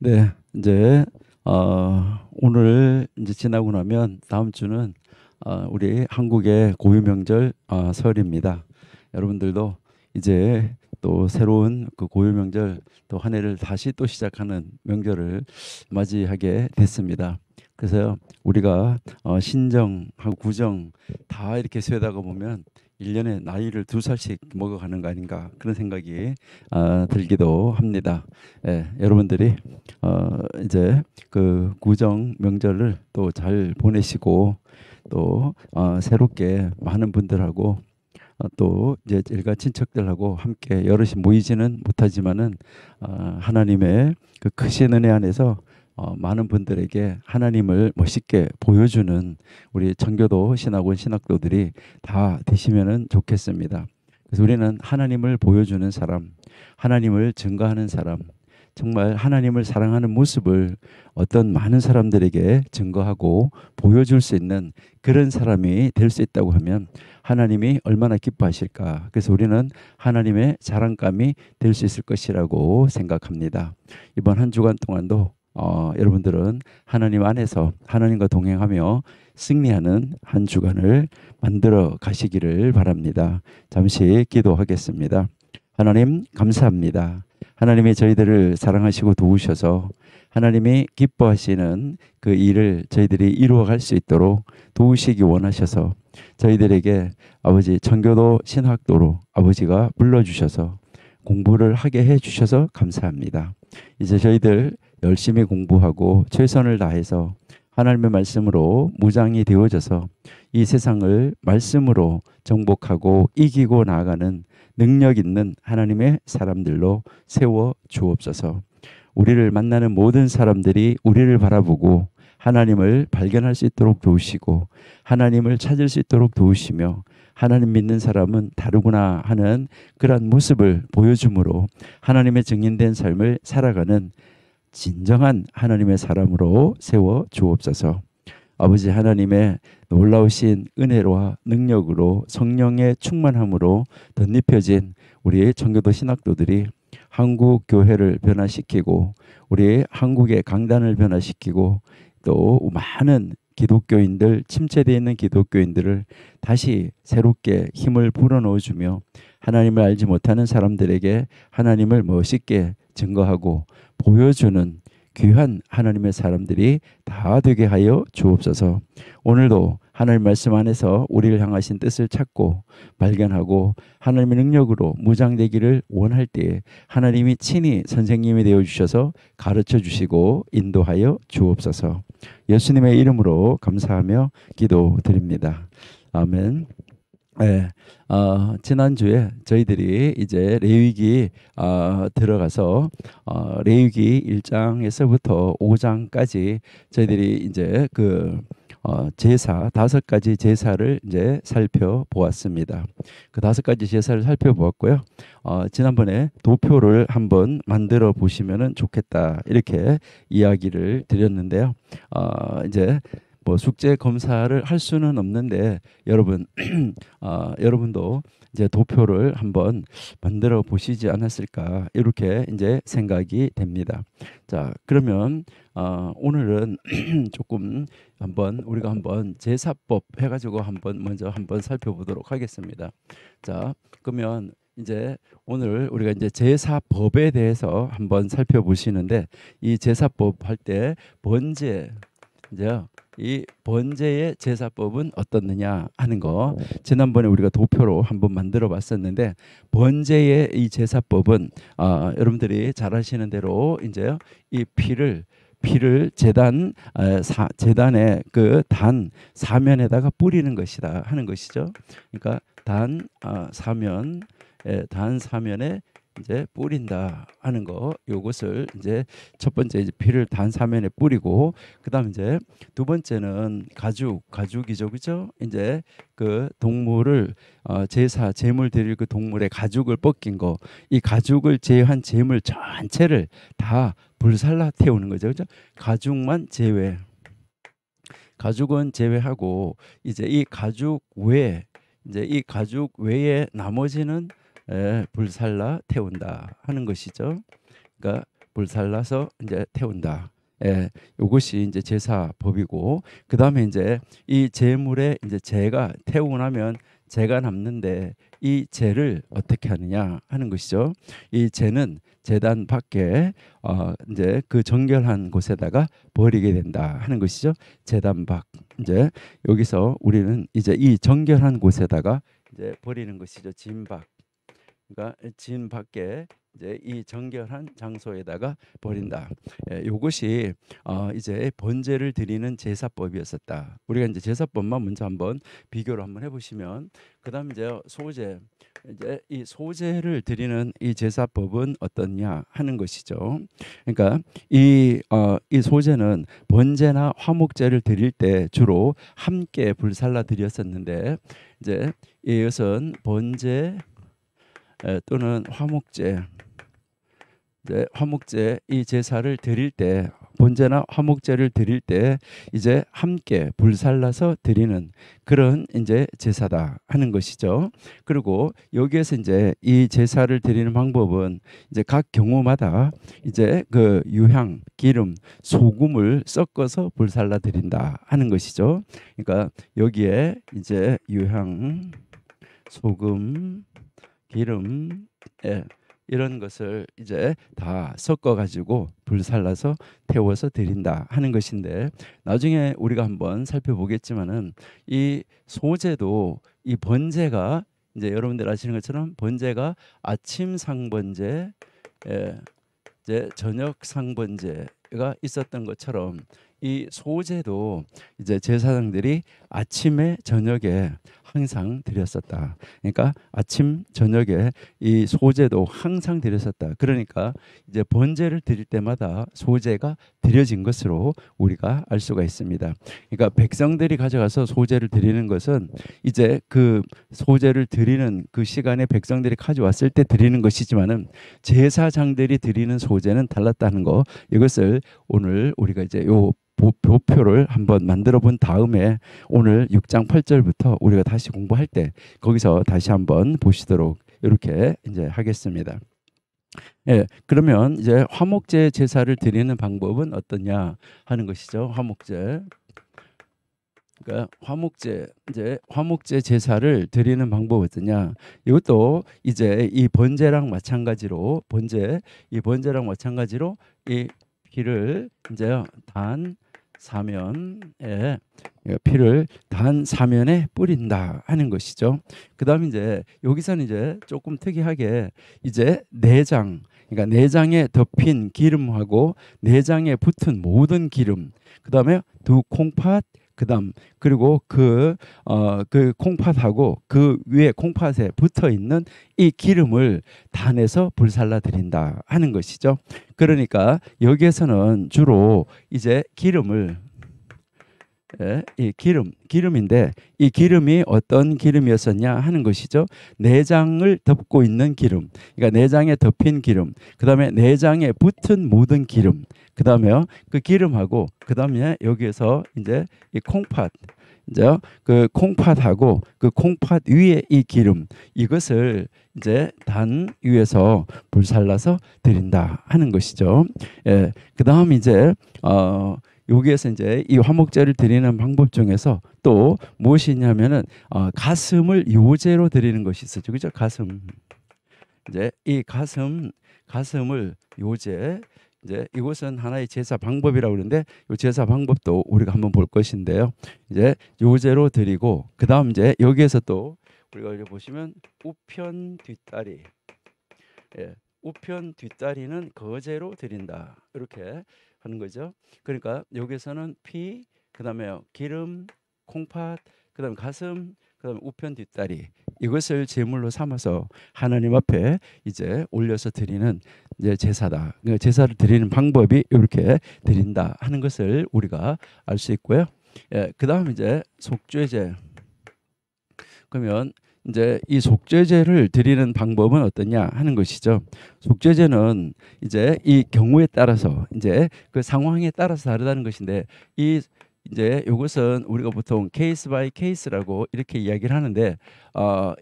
네, 이제 오늘 이제 지나고 나면 다음 주는 우리 한국의 고유 명절 설입니다. 여러분들도 이제 또 새로운 그 고유 명절 또 한 해를 다시 또 시작하는 명절을 맞이하게 됐습니다. 그래서 우리가 신정하고 구정 다 이렇게 세다가 보면 1년에 나이를 2살씩 먹어가는 거 아닌가 그런 생각이 들기도 합니다. 예, 여러분들이 이제 그 구정 명절을 또 잘 보내시고 또 새롭게 많은 분들하고 또 이제 일가 친척들하고 함께 여럿이 모이지는 못하지만은 하나님의 그 크신 은혜 안에서 많은 분들에게 하나님을 멋있게 보여주는 우리 청교도 신학원 신학도들이 다 되시면은 좋겠습니다. 그래서 우리는 하나님을 보여주는 사람, 하나님을 증거하는 사람, 정말 하나님을 사랑하는 모습을 어떤 많은 사람들에게 증거하고 보여줄 수 있는 그런 사람이 될 수 있다고 하면 하나님이 얼마나 기뻐하실까. 그래서 우리는 하나님의 자랑감이 될 수 있을 것이라고 생각합니다. 이번 한 주간 동안도 여러분들은 하나님 안에서 하나님과 동행하며 승리하는 한 주간을 만들어 가시기를 바랍니다. 잠시 기도하겠습니다. 하나님 감사합니다. 하나님이 저희들을 사랑하시고 도우셔서 하나님이 기뻐하시는 그 일을 저희들이 이루어갈 수 있도록 도우시기 원하셔서 저희들에게 아버지 청교도 신학도로 아버지가 불러주셔서 공부를 하게 해주셔서 감사합니다. 이제 저희들 열심히 공부하고 최선을 다해서 하나님의 말씀으로 무장이 되어져서 이 세상을 말씀으로 정복하고 이기고 나아가는 능력 있는 하나님의 사람들로 세워 주옵소서. 우리를 만나는 모든 사람들이 우리를 바라보고 하나님을 발견할 수 있도록 도우시고 하나님을 찾을 수 있도록 도우시며 하나님 믿는 사람은 다르구나 하는 그러한 모습을 보여줌으로 하나님의 증인된 삶을 살아가는 진정한 하나님의 사람으로 세워 주옵소서. 아버지 하나님의 놀라우신 은혜와 능력으로 성령의 충만함으로 덧입혀진 우리 청교도 신학도들이 한국 교회를 변화시키고 우리 한국의 강단을 변화시키고 또 많은 기독교인들 침체되어 있는 기독교인들을 다시 새롭게 힘을 불어넣어주며 하나님을 알지 못하는 사람들에게 하나님을 멋있게 증거하고 보여주는 귀한 하나님의 사람들이 다 되게 하여 주옵소서. 오늘도 하나님 말씀 안에서 우리를 향하신 뜻을 찾고 발견하고 하나님의 능력으로 무장되기를 원할 때에 하나님이 친히 선생님이 되어 주셔서 가르쳐 주시고 인도하여 주옵소서. 예수님의 이름으로 감사하며 기도드립니다. 아멘. 네, 지난주에 저희들이 이제 레위기 들어가서 레위기 1장에서부터 5장까지 저희들이 이제 그 제사 5가지 제사를 이제 살펴보았습니다. 그 5가지 제사를 살펴보았고요. 지난번에 도표를 한번 만들어 보시면은 좋겠다 이렇게 이야기를 드렸는데요. 이제 뭐 숙제 검사를 할 수는 없는데 여러분 여러분도 이제 도표를 한번 만들어 보시지 않았을까 이렇게 이제 생각이 됩니다. 자, 그러면 오늘은 조금 우리가 한번 제사법 해가지고 먼저 한번 살펴보도록 하겠습니다. 자, 그러면 이제 오늘 우리가 이제 제사법에 대해서 한번 살펴보시는데 이 제사법 할 때 번제 이제 이 번제의 제사법은 어떻느냐 하는 거 지난번에 우리가 도표로 한번 만들어 봤었는데 번제의 이 제사법은 여러분들이 잘 아시는 대로 이제 이 피를 제단의 그 단 사면에다가 뿌리는 것이다 하는 것이죠. 그러니까 단 사면에 이제 뿌린다 하는 거 요것을 이제 첫 번째 이제 피를 단 사면에 뿌리고 그다음 이제 두 번째는 가죽이죠, 그죠? 이제 그 동물을 제물 드릴 그 동물의 가죽을 벗긴 거 이 가죽을 제외한 제물 전체를 다 불살라 태우는 거죠, 그죠? 가죽은 제외하고 이제 이 가죽 외에 나머지는 불살라 태운다 하는 것이죠. 그러니까 불살라서 이제 태운다. 예, 이것이 이제 제사법이고, 그 다음에 이제 이 제물에 이제 제가 태우고 나면 제가 남는데 이 제를 어떻게 하느냐 하는 것이죠. 이 제는 제단 밖에 이제 그 정결한 곳에다가 버리게 된다 하는 것이죠. 제단 밖. 이제 여기서 우리는 이제 이 정결한 곳에다가 이제 버리는 것이죠. 진 밖. 그러니까 진 밖에 이제 이 정결한 장소에다가 버린다. 예, 이것이 이제 번제를 드리는 제사법이었었다. 우리가 이제 제사법만 먼저 한번 비교를 한번 해보시면, 그다음 이제 소제, 이제 이 소제를 드리는 이 제사법은 어떻냐 하는 것이죠. 그러니까 이 소제는 번제나 화목제를 드릴 때 주로 함께 불살라 드렸었는데, 이제 이것은 번제 또는 화목제, 이제 화목제 이 제사를 드릴 때, 번제나 화목제를 드릴 때 이제 함께 불살라서 드리는 그런 이제 제사다 하는 것이죠. 그리고 여기에서 이제 이 제사를 드리는 방법은 이제 각 경우마다 이제 그 유향, 기름, 소금을 섞어서 불살라 드린다 하는 것이죠. 그러니까 여기에 이제 유향, 소금, 기름, 이런 것을 이제 다 섞어 가지고 불살라서 태워서 드린다 하는 것인데, 나중에 우리가 한번 살펴보겠지만은 이 소제도, 이 번제가 이제 여러분들 아시는 것처럼 번제가 아침 상번제, 이제 저녁 상번제가 있었던 것처럼 이 소제도 이제 제사장들이 아침에 저녁에 항상 드렸었다. 그러니까 아침 저녁에 이 소제도 항상 드렸었다. 그러니까 이제 번제를 드릴 때마다 소제가 드려진 것으로 우리가 알 수가 있습니다. 그러니까 백성들이 가져가서 소제를 드리는 것은 이제 그 소제를 드리는 그 시간에 백성들이 가져왔을 때 드리는 것이지만은 제사장들이 드리는 소제는 달랐다는 거, 이것을 오늘 우리가 이제 요 보표를 한번 만들어 본 다음에 오늘 6장 8절부터 우리가 다시 공부할 때 거기서 다시 한번 보시도록 이렇게 이제 하겠습니다. 예, 그러면 이제 화목제 제사를 드리는 방법은 어떠냐 하는 것이죠. 화목제. 그러니까 화목제 제사를 드리는 방법은 어떠냐? 이것도 이제 이 번제랑 마찬가지로 이 피를 이제 단 사면에, 피를 단 사면에 뿌린다 하는 것이죠. 그다음 이제 여기서는 이제 조금 특이하게 이제 내장, 그러니까 내장에 덮인 기름하고 내장에 붙은 모든 기름, 그다음에 두 콩팥, 그다음 그리고 그 콩팥하고 그 위에 콩팥에 붙어 있는 이 기름을 단에서 불살라 드린다 하는 것이죠. 그러니까 여기에서는 주로 이제 기름을, 이 기름인데 이 기름이 어떤 기름이었었냐 하는 것이죠. 내장을 덮고 있는 기름, 그러니까 내장에 덮인 기름, 그 다음에 내장에 붙은 모든 기름, 그 다음에 그 기름하고 그 다음에 여기에서 이제 이 콩팥, 이제 그 콩팥하고 그 콩팥 위에 이 기름, 이것을 이제 단 위에서 불살라서 드린다 하는 것이죠. 예, 그 다음 이제 여기에서 이제 이 화목제를 드리는 방법 중에서 또 무엇이 있냐면은 가슴을 요제로 드리는 것이 있었죠. 그죠? 가슴. 이제 이 가슴을 요제, 이제 이것은 하나의 제사 방법이라고 그러는데 이 제사 방법도 우리가 한번 볼 것인데요. 이제 요제로 드리고 그다음 이제 여기에서 또 우리가 이제 보시면 우편 뒷다리. 예. 우편 뒷다리는 거제로 드린다. 이렇게 하는 거죠. 그러니까 여기서는 피, 그다음에 기름, 콩팥, 그다음 가슴, 그다음 우편 뒷다리, 이것을 제물로 삼아서 하나님 앞에 이제 올려서 드리는 이제 제사다. 그러니까 제사를 드리는 방법이 이렇게 드린다 하는 것을 우리가 알 수 있고요. 예, 그다음 이제 속죄제. 그러면 이제 이 속죄제를 드리는 방법은 어떠냐 하는 것이죠. 속죄제는 이제 이 경우에 따라서 이제 그 상황에 따라서 다르다는 것인데 이 이제 이것은 우리가 보통 케이스 바이 케이스라고 이렇게 이야기를 하는데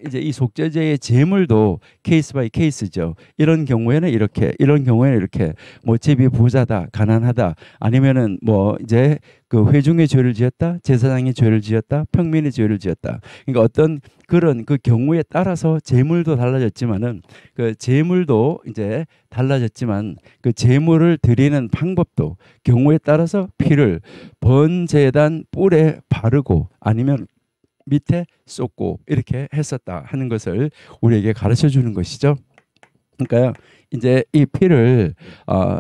이제 이 속죄제의 제물도 케이스 바이 케이스죠. 이런 경우에는 이렇게, 이런 경우에는 이렇게, 뭐 집이 부자다, 가난하다, 아니면은 뭐 이제 그 회중의 죄를 지었다, 제사장의 죄를 지었다, 평민의 죄를 지었다. 그러니까 어떤 그런 그 경우에 따라서 제물도 달라졌지만은 그 제물도 이제 달라졌지만 그 제물을 드리는 방법도 경우에 따라서 피를 번제단 뿔에 바르고 아니면 밑에 쏟고 이렇게 했었다 하는 것을 우리에게 가르쳐 주는 것이죠. 그러니까요, 이제 이 피를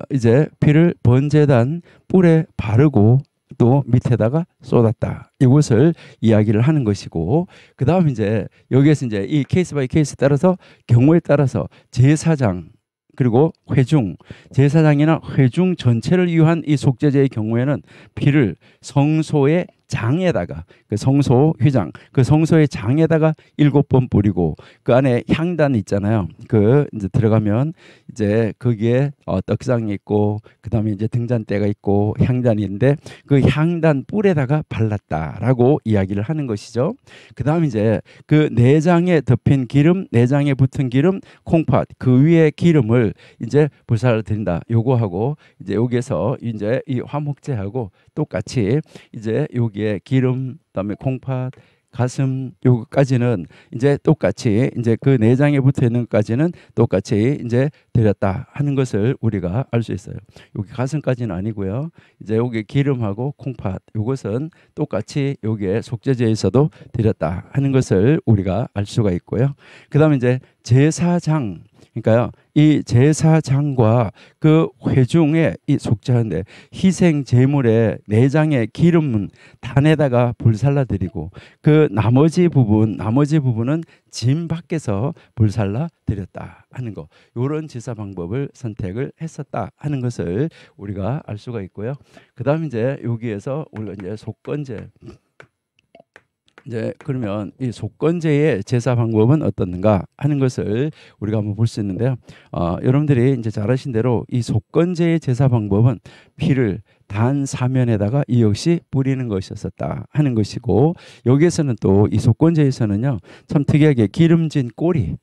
이제 피를 번제단 뿔에 바르고 또 밑에다가 쏟았다. 이것을 이야기를 하는 것이고, 그 다음 이제 여기에서 이제 이 케이스 바이 케이스 따라서 경우에 따라서 제사장 그리고 회중, 제사장이나 회중 전체를 위한 이 속죄제의 경우에는 피를 성소의 장에다가, 그 성소 휘장, 그 성소의 장에다가 7번 뿌리고, 그 안에 향단 있잖아요. 그 이제 들어가면 이제 거기에 떡상이 있고, 그 다음에 이제 등잔대가 있고 향단이 있는데 그 향단 뿔에다가 발랐다라고 이야기를 하는 것이죠. 그 다음 이제 그 내장에 덮인 기름, 내장에 붙은 기름, 콩팥 그 위에 기름을 이제 불사를 드린다. 요거하고 이제 여기에서 이제 이 화목제하고 똑같이 이제 여기에 기름, 그다음에 콩팥, 가슴 요까지는 이제 똑같이 이제 그 내장에 붙어 있는 것까지는 똑같이 이제 드렸다 하는 것을 우리가 알 수 있어요. 여기 가슴까지는 아니고요. 이제 여기 기름하고 콩팥 요것은 똑같이 여기에 속죄제에서도 드렸다 하는 것을 우리가 알 수가 있고요. 그다음에 이제 제사장, 그러니까요, 이 제사장과 그 회중의 이 속죄하는데 희생 제물의 내장의 기름은 단에다가 불살라 드리고 그 나머지 부분은 짐 밖에서 불살라 드렸다 하는 거, 이런 제사 방법을 선택을 했었다 하는 것을 우리가 알 수가 있고요. 그다음 이제 여기에서 우리가 이제 속건제, 이제 그러면 이 속건제의 제사 방법은 어떻는가 하는 것을 우리가 한번 볼 수 있는데요. 여러분들이 이제 잘 아신 대로 이 속건제의 제사 방법은 피를 단 사면에다가 이 역시 뿌리는 것이었었다 하는 것이고, 여기에서는 또 이 속건제에서는요 참 특이하게 기름진 꼬리,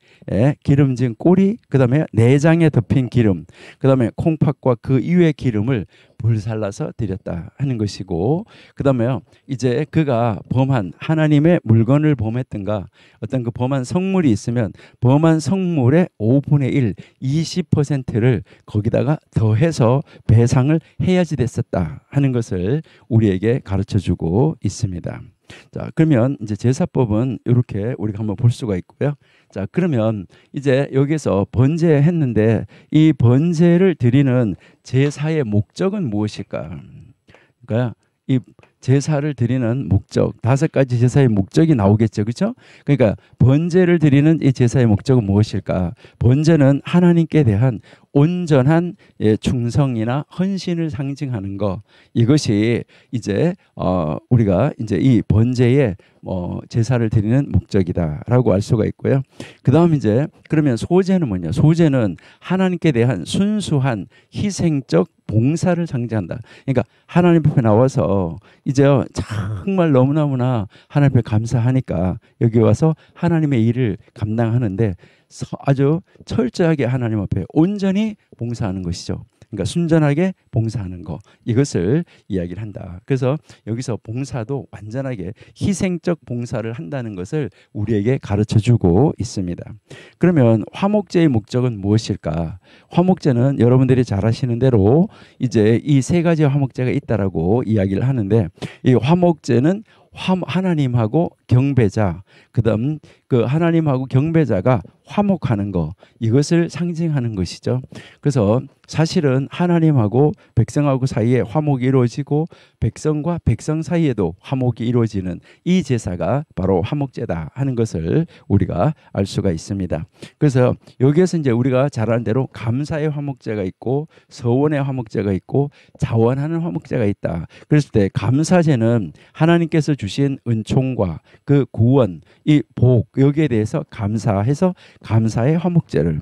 기름진 꼬리, 그다음에 내장에 덮인 기름, 그다음에 콩팥과 그 이외의 기름을 불살라서 드렸다 하는 것이고, 그다음에요 이제 그가 범한 하나님의 물건을 범했던가 어떤 그 범한 성물이 있으면 범한 성물의 5분의 1, 20%를 거기다가 더해서 배상을 해야지 됐었다 하는 것을 우리에게 가르쳐 주고 있습니다. 자, 그러면 이제 제사법은 이렇게 우리가 한번 볼 수가 있고요. 자, 그러면 이제 여기서 번제했는데 이 번제를 드리는 제사의 목적은 무엇일까? 그러니까 이 제사를 드리는 목적, 5가지 제사의 목적이 나오겠죠, 그렇죠? 그러니까 번제를 드리는 이 제사의 목적은 무엇일까? 번제는 하나님께 대한 온전한 충성이나 헌신을 상징하는 거, 이것이 이제 우리가 이제 이 번제의 제사를 드리는 목적이다라고 알 수가 있고요. 그다음 이제 그러면 소제는 뭐냐? 소제는 하나님께 대한 순수한 희생적 봉사를 상징한다. 그러니까 하나님 앞에 나와서 이제 정말 너무너무나 하나님 앞에 감사하니까 여기 와서 하나님의 일을 감당하는데 아주 철저하게 하나님 앞에 온전히 봉사하는 것이죠. 그러니까 순전하게 봉사하는 거, 이것을 이야기를 한다. 그래서 여기서 봉사도 완전하게 희생적 봉사를 한다는 것을 우리에게 가르쳐주고 있습니다. 그러면 화목제의 목적은 무엇일까? 화목제는 여러분들이 잘 아시는 대로 이제 이 3가지 화목제가 있다라고 이야기를 하는데, 이 화목제는 하나님하고 경배자, 그다음 그 하나님하고 경배자가 화목하는 거, 이것을 상징하는 것이죠. 그래서 사실은 하나님하고 백성하고 사이에 화목이 이루어지고 백성과 백성 사이에도 화목이 이루어지는 이 제사가 바로 화목제다 하는 것을 우리가 알 수가 있습니다. 그래서 여기에서 이제 우리가 잘 아는 대로 감사의 화목제가 있고 서원의 화목제가 있고 자원하는 화목제가 있다. 그랬을 때 감사제는 하나님께서 주신 은총과 그 구원, 이 복, 여기에 대해서 감사해서 감사의 화목제를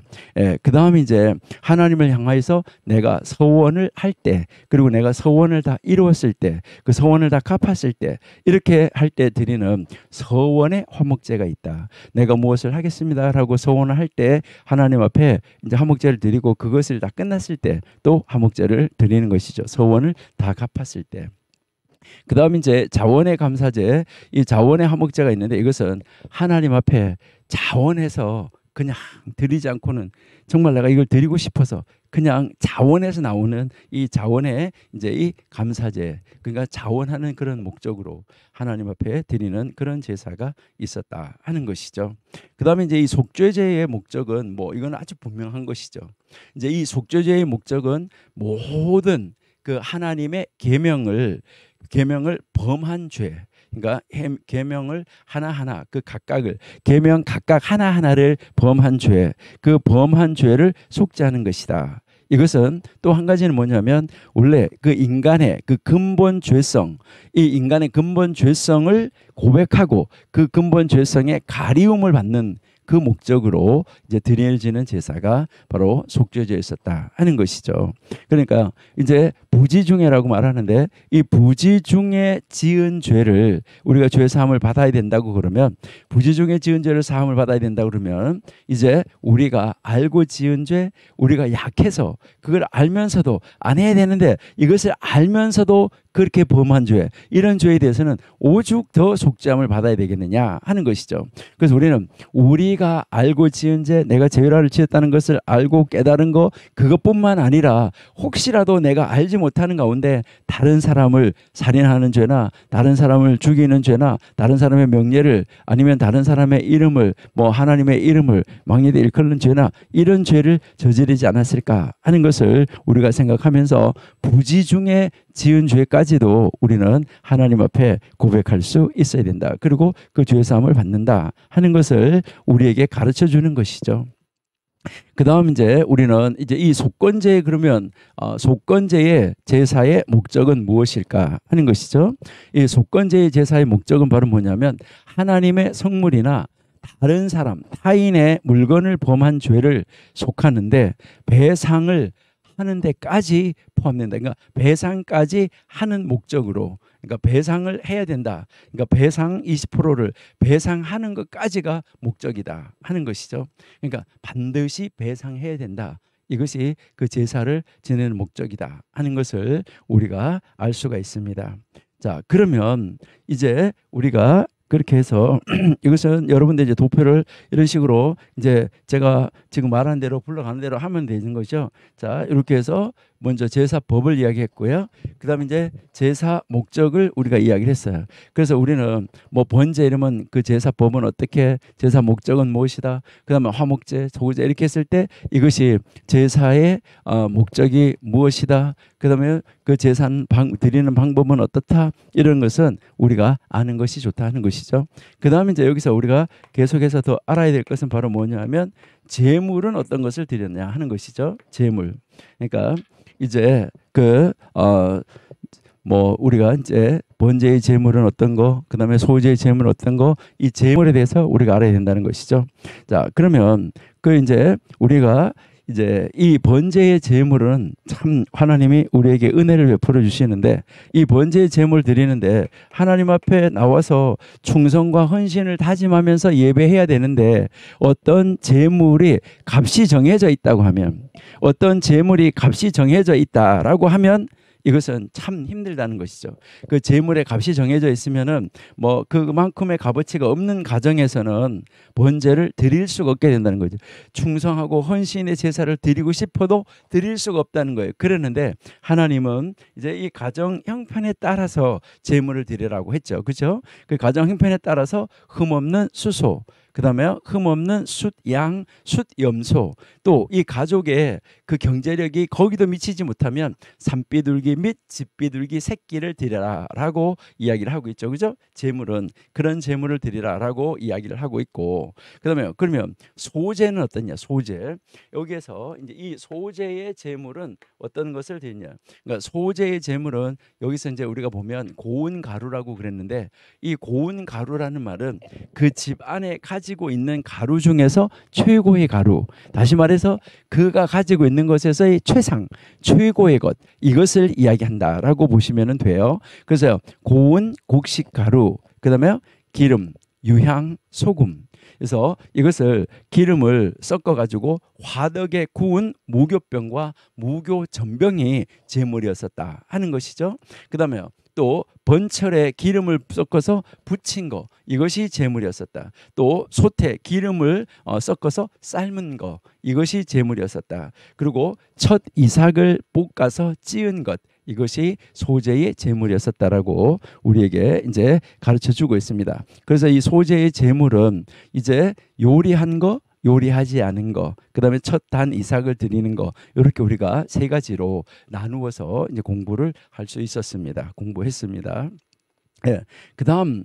그 다음에 이제 하나님을 향하여서 내가 서원을 할 때 그리고 내가 서원을 다 이루었을 때 그 서원을 다 갚았을 때 이렇게 할 때 드리는 서원의 화목제가 있다. 내가 무엇을 하겠습니다라고 서원을 할 때 하나님 앞에 이제 화목제를 드리고 그것을 다 끝났을 때 또 화목제를 드리는 것이죠. 서원을 다 갚았을 때. 그 다음에 이제 자원의 감사제, 이 자원의 화목제가 있는데 이것은 하나님 앞에 자원해서 그냥 드리지 않고는 정말 내가 이걸 드리고 싶어서 그냥 자원에서 나오는 이 자원의 이제 이 감사제, 그러니까 자원하는 그런 목적으로 하나님 앞에 드리는 그런 제사가 있었다 하는 것이죠. 그 다음에 이제 이 속죄제의 목적은 뭐 이건 아주 분명한 것이죠. 이제 이 속죄제의 목적은 모든 그 하나님의 계명을 범한 죄, 그러니까 계명을 하나하나 그 각각을 계명 각각 하나하나를 범한 죄, 그 범한 죄를 속죄하는 것이다. 이것은 또 한 가지는 뭐냐면 원래 그 인간의 그 근본 죄성, 이 인간의 근본 죄성을 고백하고 그 근본 죄성의 가리움을 받는 그 목적으로 이제 드려지는 제사가 바로 속죄제였었다 하는 것이죠. 그러니까 이제 부지중에라고 말하는데 이 부지중에 지은 죄를 우리가 죄 사함을 받아야 된다고 그러면 부지중에 지은 죄를 사함을 받아야 된다고 그러면 이제 우리가 알고 지은 죄, 우리가 약해서 그걸 알면서도 안 해야 되는데 이것을 알면서도 그렇게 범한 죄, 이런 죄에 대해서는 오죽 더 속죄함을 받아야 되겠느냐 하는 것이죠. 그래서 우리는 우리가 알고 지은 죄, 내가 죄를 지었다는 것을 알고 깨달은 거 그것뿐만 아니라 혹시라도 내가 알지 못하는 가운데 다른 사람을 살인하는 죄나 다른 사람을 죽이는 죄나 다른 사람의 명예를 아니면 다른 사람의 이름을 뭐 하나님의 이름을 망령되이 일컫는 죄나 이런 죄를 저지르지 않았을까 하는 것을 우리가 생각하면서 부지중에 지은 죄까지도 우리는 하나님 앞에 고백할 수 있어야 된다. 그리고 그 죄 사함을 받는다 하는 것을 우리에게 가르쳐 주는 것이죠. 그 다음 이제 우리는 이제 이 속건제 그러면 속건제의 제사의 목적은 무엇일까 하는 것이죠. 이 속건제의 제사의 목적은 바로 뭐냐면 하나님의 성물이나 다른 사람 타인의 물건을 범한 죄를 속하는데 배상을 하는 데까지 포함된다. 그러니까 배상까지 하는 목적으로, 그러니까 배상을 해야 된다. 그러니까 배상 20%를 배상하는 것까지가 목적이다 하는 것이죠. 그러니까 반드시 배상해야 된다. 이것이 그 제사를 지내는 목적이다 하는 것을 우리가 알 수가 있습니다. 자, 그러면 이제 우리가 그렇게 해서 이것은 여러분들 이제 도표를 이런 식으로 이제 제가 지금 말한 대로 불러가는 대로 하면 되는 거죠. 자, 이렇게 해서 먼저 제사법을 이야기했고요. 그다음에 이제 제사 목적을 우리가 이야기를 했어요. 그래서 우리는 뭐 번제 이러면 그 제사법은 어떻게, 제사 목적은 무엇이다. 그다음에 화목제, 소제 이렇게 했을 때 이것이 제사의 목적이 무엇이다. 그다음에 그 제사 드리는 방법은 어떻다. 이런 것은 우리가 아는 것이 좋다 하는 것이죠. 그다음에 이제 여기서 우리가 계속해서 더 알아야 될 것은 바로 뭐냐면 제물은 어떤 것을 드렸냐 하는 것이죠. 제물. 그러니까 이제 뭐 우리가 이제 번제의 제물은 어떤 거, 그다음에 소제의 제물은 어떤 거, 이 제물에 대해서 우리가 알아야 된다는 것이죠. 자, 그러면 그 이제 우리가 이제 이 번제의 제물은 참 하나님이 우리에게 은혜를 베풀어 주시는데 이 번제의 제물 드리는데 하나님 앞에 나와서 충성과 헌신을 다짐하면서 예배해야 되는데 어떤 제물이 값이 정해져 있다고 하면, 어떤 제물이 값이 정해져 있다라고 하면 이것은 참 힘들다는 것이죠. 그 제물의 값이 정해져 있으면은 뭐 그만큼의 값어치가 없는 가정에서는 번제를 드릴 수가 없게 된다는 거죠. 충성하고 헌신의 제사를 드리고 싶어도 드릴 수가 없다는 거예요. 그러는데 하나님은 이제 이 가정 형편에 따라서 제물을 드리라고 했죠. 그렇죠? 그 가정 형편에 따라서 흠없는 수소, 그다음에 흠없는 숫양, 숫염소, 또 이 가족의 그 경제력이 거기도 미치지 못하면 산비둘기 및 집비둘기 새끼를 드리라라고 이야기를 하고 있죠. 그죠? 제물은 그런 제물을 드리라라고 이야기를 하고 있고, 그다음에 그러면 소제는 어떠냐? 소제. 여기에서 이제 이 소제의 제물은 어떤 것을 드리냐? 그러니까 소제의 제물은 여기서 이제 우리가 보면 고운 가루라고 그랬는데 이 고운 가루라는 말은 그 집 안에 가지 가지고 있는 가루 중에서 최고의 가루, 다시 말해서 그가 가지고 있는 것에서의 최상, 최고의 것, 이것을 이야기한다라고 보시면 돼요. 그래서 고운 곡식 가루, 그 다음에 기름, 유향, 소금. 그래서 이것을 기름을 섞어 가지고 화덕에 구운 무교병과 무교전병이 제물이었었다 하는 것이죠. 그 다음에 또 번철에 기름을 섞어서 부친 거, 이것이 제물이었었다. 또 솥에 기름을 섞어서 삶은 거, 이것이 제물이었었다. 그리고 첫 이삭을 볶아서 찌은 것, 이것이 소재의 제물이었었다라고 우리에게 이제 가르쳐 주고 있습니다. 그래서 이 소재의 제물은 이제 요리한 거, 요리하지 않은 거, 그 다음에 첫 단 이삭을 드리는 거, 이렇게 우리가 세 가지로 나누어서 이제 공부를 할 수 있었습니다. 공부했습니다. 예. 그다음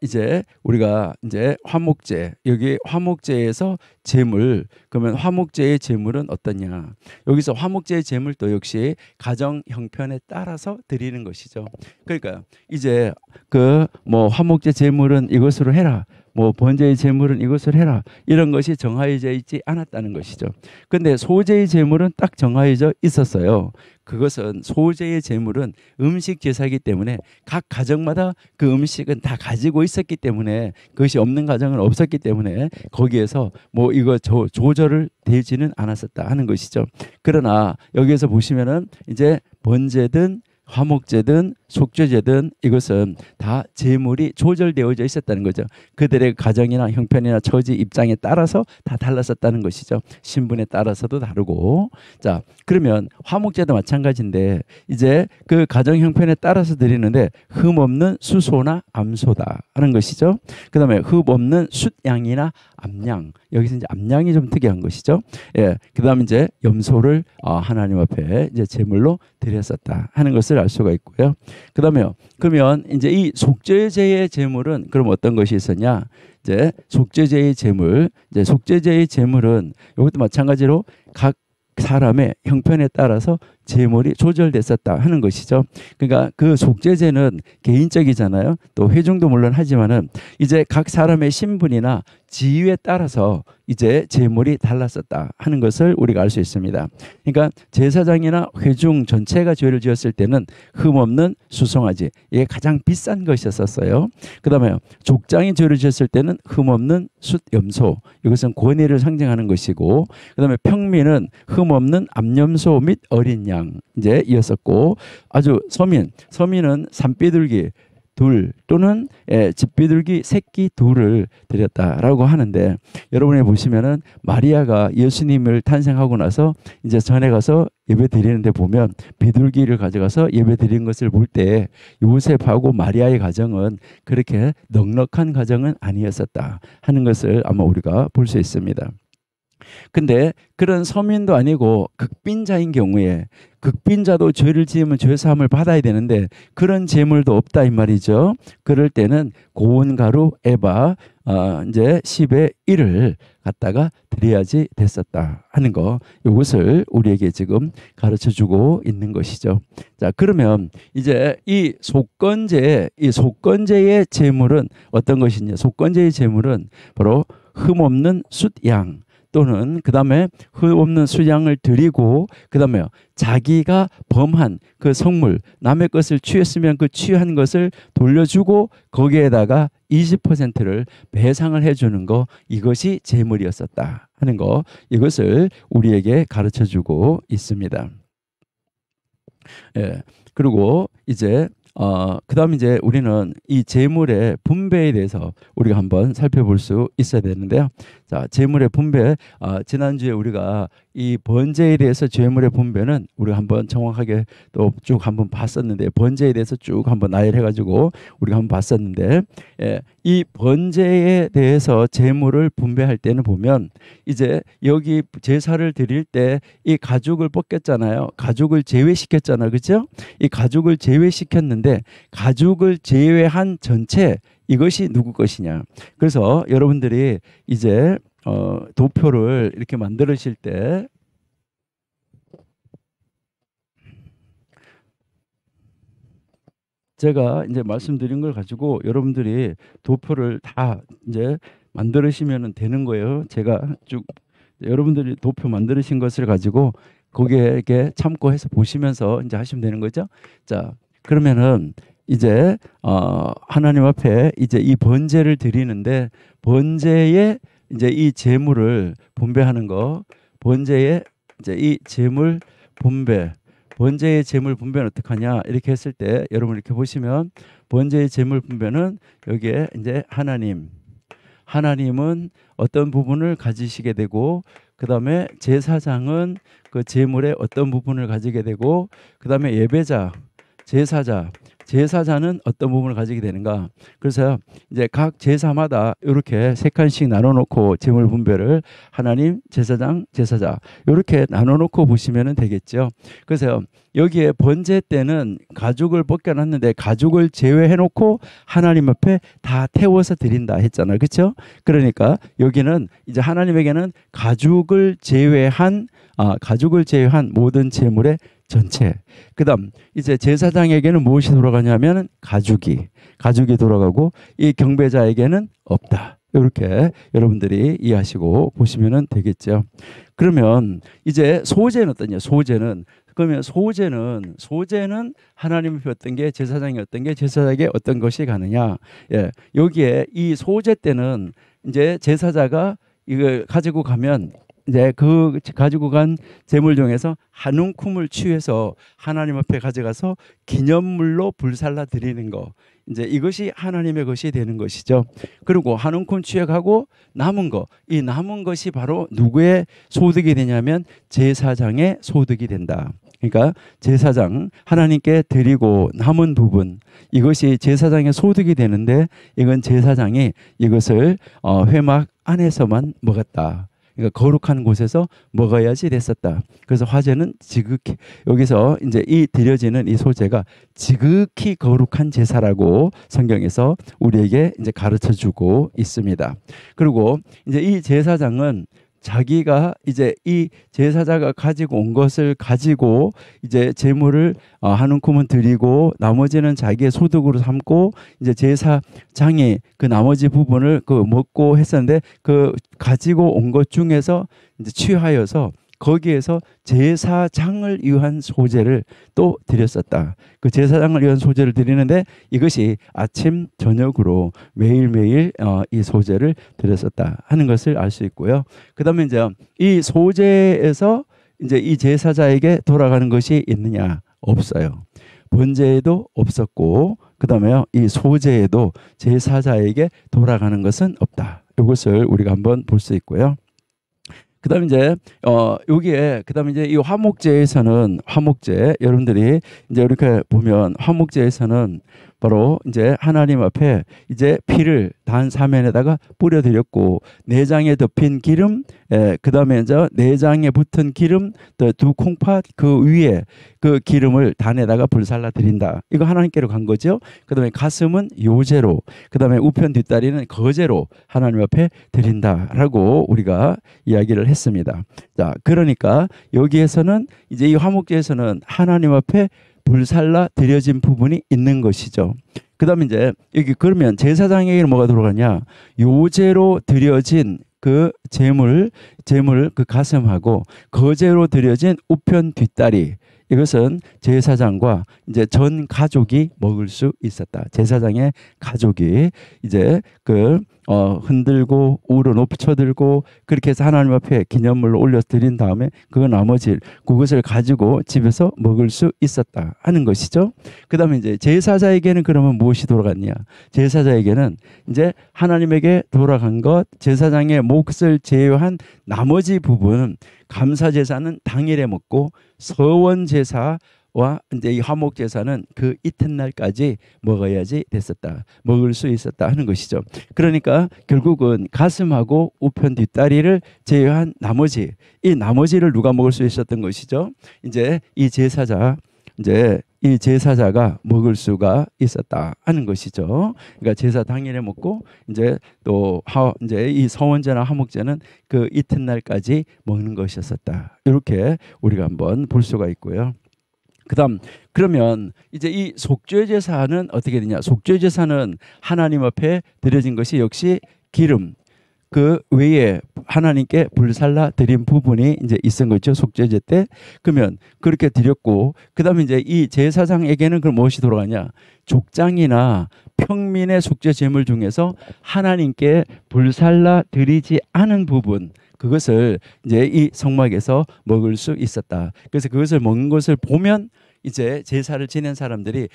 이제 우리가 이제 화목제, 여기 화목제에서 제물, 그러면 화목제의 제물은 어떠냐? 여기서 화목제의 제물도 역시 가정 형편에 따라서 드리는 것이죠. 그러니까 이제 그 뭐 화목제 제물은 이것으로 해라, 뭐 번제의 제물은 이것을 해라, 이런 것이 정하여져 있지 않았다는 것이죠. 근데 소제의 제물은 딱 정하여져 있었어요. 그것은 소제의 제물은 음식 제사이기 때문에 각 가정마다 그 음식은 다 가지고 있었기 때문에, 그것이 없는 가정은 없었기 때문에 거기에서 뭐 이거 조절을 되지는 않았었다 하는 것이죠. 그러나 여기에서 보시면은 이제 번제든 화목제든 속죄제든 이것은 다 제물이 조절되어져 있었다는 거죠. 그들의 가정이나 형편이나 처지 입장에 따라서 다 달랐었다는 것이죠. 신분에 따라서도 다르고. 자, 그러면 화목제도 마찬가지인데 이제 그 가정 형편에 따라서 드리는데 흠 없는 수소나 암소다 하는 것이죠. 그 다음에 흠 없는 숫양이나 암양, 여기서 이제 암양이 좀 특이한 것이죠. 예, 그 다음에 이제 염소를 하나님 앞에 이제 제물로 드렸었다 하는 것을 알 수가 있고요. 그 다음에 그러면 이제 이 속죄제의 제물은 그럼 어떤 것이 있었냐? 이제 속죄제의 제물, 이제 속죄제의 제물은 이것도 마찬가지로 각 사람의 형편에 따라서 제물이 조절됐었다 하는 것이죠. 그러니까 그 속죄제는 개인적이잖아요. 또 회중도 물론 하지만은 이제 각 사람의 신분이나 지위에 따라서 이제 제물이 달랐었다 하는 것을 우리가 알 수 있습니다. 그러니까 제사장이나 회중 전체가 죄를 지었을 때는 흠 없는 수송아지, 이게 가장 비싼 것이었었어요. 그 다음에 족장이 죄를 지었을 때는 흠 없는 숫염소, 이것은 권위를 상징하는 것이고, 그 다음에 평민은 흠 없는 암염소 및 어린 양 이제 이었었고, 아주 서민은 산비둘기 둘 또는 집비둘기 새끼 둘을 드렸다라고 하는데, 여러분이 보시면은 마리아가 예수님을 탄생하고 나서 이제 전에 가서 예배 드리는데 보면 비둘기를 가져가서 예배 드리는 것을 볼 때 요셉하고 마리아의 가정은 그렇게 넉넉한 가정은 아니었었다 하는 것을 아마 우리가 볼 수 있습니다. 근데 그런 서민도 아니고 극빈자인 경우에, 극빈자도 죄를 지으면 죄 사함을 받아야 되는데 그런 재물도 없다 이 말이죠. 그럴 때는 고운 가루 에바 이제 10의 1을 갖다가 드려야지 됐었다 하는 거, 이것을 우리에게 지금 가르쳐 주고 있는 것이죠. 자, 그러면 이제 이 속건제의 제물은 어떤 것이냐? 속건제의 제물은 바로 흠 없는 숫양 또는 그 다음에 흠 없는 수양을 드리고, 그 다음에 자기가 범한 그 성물, 남의 것을 취했으면 그 취한 것을 돌려주고 거기에다가 20%를 배상을 해주는 거, 이것이 제물이었었다 하는 거, 이것을 우리에게 가르쳐주고 있습니다. 예, 그리고 이제 그다음 이제 우리는 이 재물의 분배에 대해서 우리가 한번 살펴볼 수 있어야 되는데요. 자, 재물의 분배, 지난주에 우리가 이 번제에 대해서 재물의 분배는 우리가 한번 정확하게 또 쭉 한번 봤었는데, 번제에 대해서 쭉 한번 나열해가지고 우리가 한번 봤었는데, 이 번제에 대해서 재물을 분배할 때는 보면 이제 여기 제사를 드릴 때 이 가죽을 벗겼잖아요. 가죽을 제외시켰잖아요, 그렇죠? 이 가죽을 제외시켰는데 가죽을 제외한 전체, 이것이 누구 것이냐? 그래서 여러분들이 이제 도표를 이렇게 만드실 때 제가 이제 말씀드린 걸 가지고 여러분들이 도표를 다 이제 만들으시면 되는 거예요. 제가 쭉 여러분들이 도표 만드신 것을 가지고 거기에 참고해서 보시면서 이제 하시면 되는 거죠. 자, 그러면은 이제 하나님 앞에 이제 이 번제를 드리는데 번제에 이제 이 제물을 분배하는 거, 번제에 이제 이 제물 분배, 번제의 제물 분배는 어떻게 하냐 이렇게 했을 때 여러분 이렇게 보시면 번제의 제물 분배는 여기에 이제 하나님은 어떤 부분을 가지시게 되고 그다음에 제사장은 그 제물의 어떤 부분을 가지게 되고 그다음에 예배자, 제사자는 어떤 부분을 가지게 되는가. 그래서 이제 각 제사마다 이렇게 세 칸씩 나눠놓고 제물 분배를 하나님, 제사장, 제사자 이렇게 나눠놓고 보시면 되겠죠. 그래서 여기에 번제 때는 가죽을 벗겨놨는데 가죽을 제외해놓고 하나님 앞에 다 태워서 드린다 했잖아요. 그렇죠? 그러니까 여기는 이제 하나님에게는 가죽을 제외한 모든 제물의 전체. 그다음 이제 제사장에게는 무엇이 돌아가냐면 가죽이 돌아가고 이 경배자에게는 없다. 이렇게 여러분들이 이해하시고 보시면 되겠죠. 그러면 이제 소제는 어떠냐? 그러면 소제는 하나님이 어떤 게 제사장이 어떤 게 제사장에게 어떤 것이 가느냐? 예, 여기에 이 소제 때는 이제 제사자가 이걸 가지고 가면 이제 그 가지고 간 제물 중에서 한 움큼을 취해서 하나님 앞에 가져가서 기념물로 불살라 드리는 거. 이제 이것이 하나님의 것이 되는 것이죠. 그리고 한 움큼 취해가고 남은 거, 이 남은 것이 바로 누구의 소득이 되냐면 제사장의 소득이 된다. 그러니까 제사장 하나님께 드리고 남은 부분 이것이 제사장의 소득이 되는데 이건 제사장이 이것을 회막 안에서만 먹었다. 그러니까 거룩한 곳에서 먹어야지 됐었다. 그래서 화제는 지극히 여기서 이제 이 드려지는 이 소제가 지극히 거룩한 제사라고 성경에서 우리에게 이제 가르쳐 주고 있습니다. 그리고 이제 이 제사장은 자기가 이제 이 제사자가 가지고 온 것을 가지고 이제 제물을 한 움큼은 드리고 나머지는 자기의 소득으로 삼고 이제 제사장이 그 나머지 부분을 그 먹고 했었는데 그 가지고 온 것 중에서 이제 취하여서 거기에서 제사장을 위한 소제를 또 드렸었다. 그 제사장을 위한 소제를 드리는데 이것이 아침 저녁으로 매일매일 이 소제를 드렸었다 하는 것을 알 수 있고요. 그다음에 이제 이 소제에서 이제 이 제사자에게 돌아가는 것이 있느냐? 없어요. 번제에도 없었고 그다음에요. 이 소제에도 제사자에게 돌아가는 것은 없다. 이것을 우리가 한번 볼 수 있고요. 그다음에 이제 여기에 그다음에 이제 이 화목제에서는 여러분들이 이제 이렇게 보면 화목제에서는 바로 이제 하나님 앞에 이제 피를 단 사면에다가 뿌려드렸고 내장에 덮인 기름, 그다음에 이제 내장에 붙은 기름, 또 두 콩팥 그 위에 그 기름을 단에다가 불살라 드린다. 이거 하나님께로 간 거죠. 그다음에 가슴은 요제로, 그다음에 우편 뒷다리는 거제로 하나님 앞에 드린다라고 우리가 이야기를 했습니다. 자, 그러니까 여기에서는 이제 이 화목제에서는 하나님 앞에 불살라 드려진 부분이 있는 것이죠. 그다음에 이제 여기 그러면 제사장에게는 뭐가 들어가냐? 요제로 드려진 그 제물 그 가슴하고 거제로 드려진 우편 뒷다리 이것은 제사장과 이제 전 가족이 먹을 수 있었다. 제사장의 가족이 이제 그 흔들고 우러 높여들고 그렇게 해서 하나님 앞에 기념물로 올려 드린 다음에 그 나머지 그것을 가지고 집에서 먹을 수 있었다 하는 것이죠. 그다음에 이제 제사자에게는 그러면 무엇이 돌아갔냐? 제사자에게는 이제 하나님에게 돌아간 것, 제사장의 몫을 제외한 나머지 부분은 감사 제사는 당일에 먹고 서원 제사와 이제 이 화목 제사는 그 이튿날까지 먹어야지 됐었다. 먹을 수 있었다 하는 것이죠. 그러니까 결국은 가슴하고 우편 뒷다리를 제외한 나머지 이 나머지를 누가 먹을 수 있었던 것이죠. 이제 이 제사자가 먹을 수가 있었다 하는 것이죠. 그러니까 제사 당일에 먹고 이제 또 이제 이 서원제나 화목제는 그 이튿날까지 먹는 것이었었다. 이렇게 우리가 한번 볼 수가 있고요. 그다음 그러면 이제 이 속죄 제사는 어떻게 되냐? 속죄 제사는 하나님 앞에 드려진 것이 역시 기름 그 외에 하나님께 불살라 드린 부분이 이제 있은 거죠. 속죄제 때. 그러면 그렇게 드렸고 그다음에 이제 이 제사장에게는 그럼 무엇이 돌아가냐? 족장이나 평민의 속죄 제물 중에서 하나님께 불살라 드리지 않은 부분 그것을 이제 이 성막에서 먹을 수 있었다. 그래서 그것을 먹는 것을 보면 이제 제사를 지낸 사람들이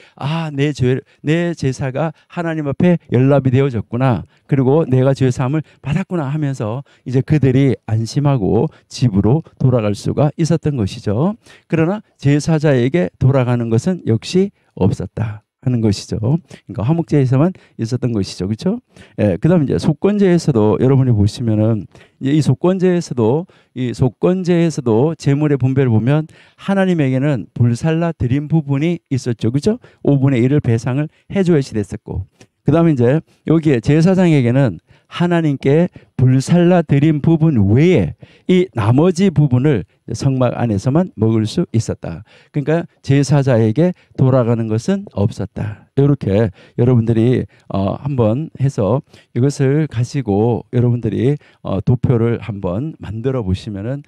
내 제사가 하나님 앞에 연락이 되어졌구나. 그리고 내가 죄 사함을 받았구나 하면서 이제 그들이 안심하고 집으로 돌아갈 수가 있었던 것이죠. 그러나 제사자에게 돌아가는 것은 역시 없었다 하는 것이죠. 그러니까 화목제에서만 있었던 것이죠. 그렇죠? 예, 그다음에 이제 속건제에서도 여러분이 보시면은 이 속건제에서도 제물의 분배를 보면 하나님에게는 불살라 드린 부분이 있었죠. 그렇죠? 5분의 1을 배상을 해 줘야지 됐었고. 그다음에 이제 여기에 제사장에게는 하나님께 불살라 드린 부분 외에 이 나머지 부분을 성막 안에서만 먹을 수 있었다. 그러니까 제사자에게 돌아가는 것은 없었다. 이렇게 여러분들이 한번 해서 이것을 가지고 여러분들이 도표를 한번 만들어 보시면은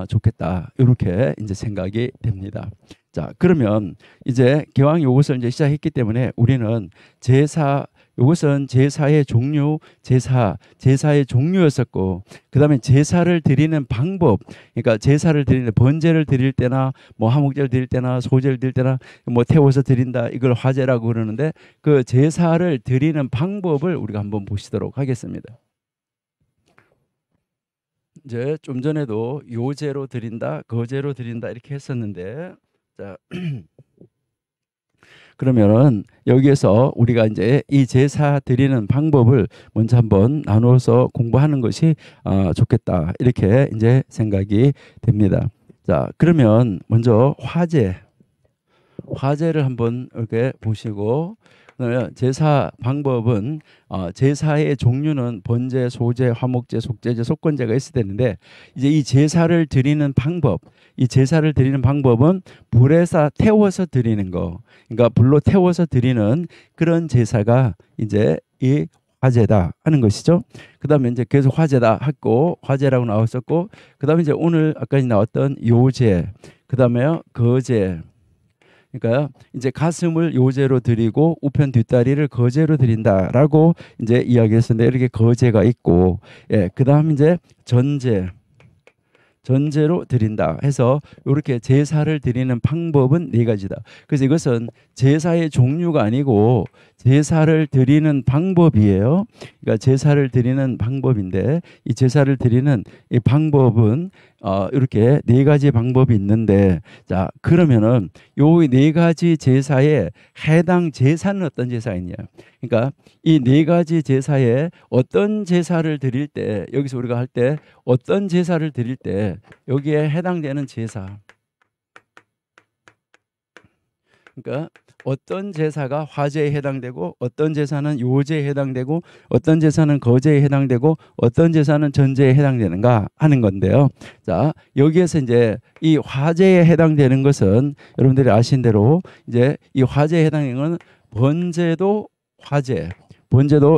좋겠다. 이렇게 이제 생각이 됩니다. 자, 그러면 이제 기왕 이것을 이제 시작했기 때문에 우리는 이것은 제사의 종류, 제사의 종류였었고, 그 다음에 제사를 드리는 방법, 그러니까 제사를 드리는 번제를 드릴 때나, 뭐 화목제를 드릴 때나, 소제를 드릴 때나, 뭐 태워서 드린다, 이걸 화제라고 그러는데, 그 제사를 드리는 방법을 우리가 한번 보시도록 하겠습니다. 이제 좀 전에도 요제로 드린다, 거제로 드린다 이렇게 했었는데, 자. 그러면은 여기에서 우리가 이제 이 제사 드리는 방법을 먼저 한번 나누어서 공부하는 것이 좋겠다 이렇게 이제 생각이 됩니다. 자, 그러면 먼저 화제를 한번 이렇게 보시고 그러면 제사 방법은 제사의 종류는 번제, 소제, 화목제, 속제제, 속건제가 있어야 되는데 이제 이 제사를 드리는 방법은 불에서 태워서 드리는 거. 그러니까 불로 태워서 드리는 그런 제사가 이제 이 화제다 하는 것이죠. 그다음에 이제 계속 화제다 했고 화제라고 나왔었고 그다음에 이제 오늘 아까 나왔던 요제, 그다음에 거제. 그러니까 이제 가슴을 요제로 드리고 우편 뒷다리를 거제로 드린다라고 이제 이야기했었는데 이렇게 거제가 있고, 예, 그다음 이제 전제로 드린다 해서 이렇게 제사를 드리는 방법은 네 가지다. 그래서 이것은 제사의 종류가 아니고 제사를 드리는 방법이에요. 그러니까 제사를 드리는 방법인데 이 제사를 드리는 이 방법은 이렇게 네 가지 방법이 있는데 자 그러면은 요 네 가지 제사에 해당 제사는 어떤 제사이냐? 그러니까 이 네 가지 제사에 어떤 제사를 드릴 때 여기서 우리가 할 때 어떤 제사를 드릴 때 여기에 해당되는 제사 그러니까 어떤 제사가 화제에 해당되고 어떤 제사는 요제에 해당되고 어떤 제사는 거제에 해당되고 어떤 제사는 전제에 해당되는가 하는 건데요. 자, 여기에서 이제 이 화제에 해당되는 것은 여러분들이 아신 대로 이제 이 화제에 해당되는 건 번제도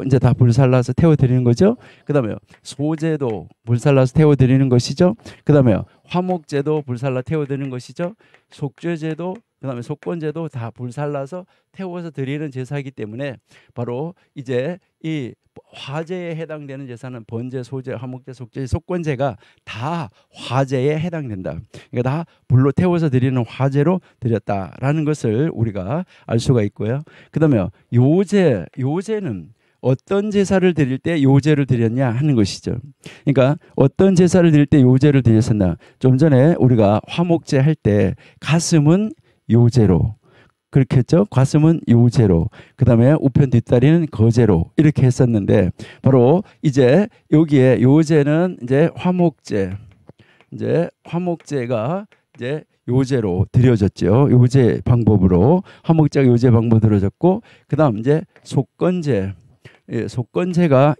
이제 다 불살라서 태워 드리는 거죠. 그다음에 소제도 불살라서 태워 드리는 것이죠. 그다음에 화목제도 불살라 태워 드리는 것이죠. 속죄제도 그다음에 속건제도 다 불살라서 태워서 드리는 제사이기 때문에 바로 이제 이 화제에 해당되는 제사는 번제, 소제, 화목제, 속죄, 속건제가 다 화제에 해당된다. 그러니까 다 불로 태워서 드리는 화제로 드렸다라는 것을 우리가 알 수가 있고요. 그다음에 요제는 어떤 제사를 드릴 때 요제를 드렸냐 하는 것이죠. 그러니까 어떤 제사를 드릴 때 요제를 드렸었나. 좀 전에 우리가 화목제 할 때 가슴은 요제로 그렇게 했죠. 가슴은 요제로 그다음에 우편 뒷다리는 거제로 이렇게 했었는데 바로 이제 여기에 요제는 이제 화목제가 이제 요제로 드려졌죠. 요제 방법으로 화목제가 요제 방법으로 드려졌고 그다음 이제 속건제가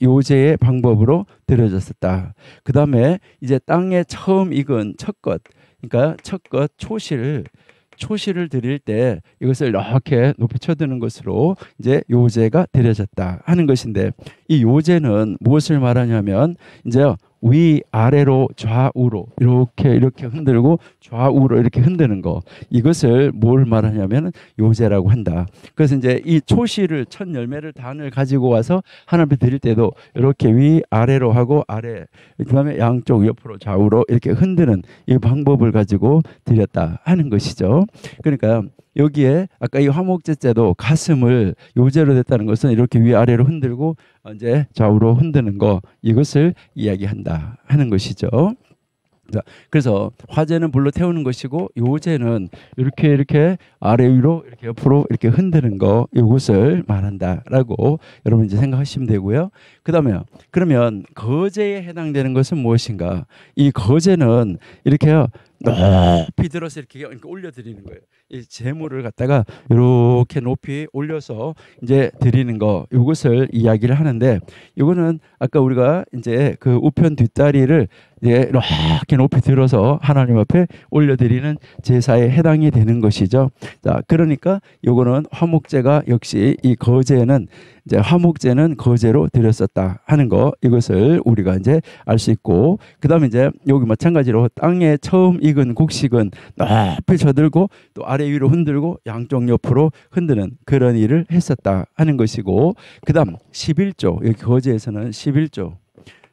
요제의 방법으로 드려졌었다. 그다음에 이제 땅에 처음 익은 첫것 그러니까 첫것 초실 초시를 드릴 때 이것을 이렇게 높이 쳐드는 것으로 이제 요제가 드려졌다 하는 것인데, 이 요제는 무엇을 말하냐면 이제 위아래로 좌우로 이렇게 흔들고 좌우로 이렇게 흔드는 거, 이것을 뭘 말하냐면 요제라고 한다. 그래서 이제 이 초시를 첫 열매를 단을 가지고 와서 하나님 앞에 드릴 때도 이렇게 위아래로 하고 아래, 그다음에 양쪽 옆으로 좌우로 이렇게 흔드는 이 방법을 가지고 드렸다 하는 것이죠. 그러니까 여기에 아까 이 화목제자도 가슴을 요제로 됐다는 것은 이렇게 위아래로 흔들고 이제 좌우로 흔드는 거, 이것을 이야기한다 하는 것이죠. 자, 그래서 화제는 불로 태우는 것이고 요제는 이렇게 아래 위로 이렇게 옆으로 이렇게 흔드는 거, 이것을 말한다라고 여러분 이제 생각하시면 되고요. 그다음에 그러면 거제에 해당되는 것은 무엇인가? 이 거제는 이렇게요, 높이 들어서 이렇게 올려드리는 거예요. 이 재물을 갖다가 이렇게 높이 올려서 이제 드리는 거, 이것을 이야기를 하는데, 이거는 아까 우리가 이제 그 우편 뒷다리를 이제 이렇게 높이 들어서 하나님 앞에 올려드리는 제사에 해당이 되는 것이죠. 자, 그러니까 이거는 화목제가 역시 이 거제는 이제 화목제는 거제로 드렸었다 하는 거, 이것을 우리가 이제 알 수 있고, 그다음에 이제 여기 마찬가지로 땅에 처음 익은 곡식은 높이 쳐들고 또 아래 위로 흔들고 양쪽 옆으로 흔드는 그런 일을 했었다 하는 것이고, 그다음 11조, 여기 거제에서는 11조,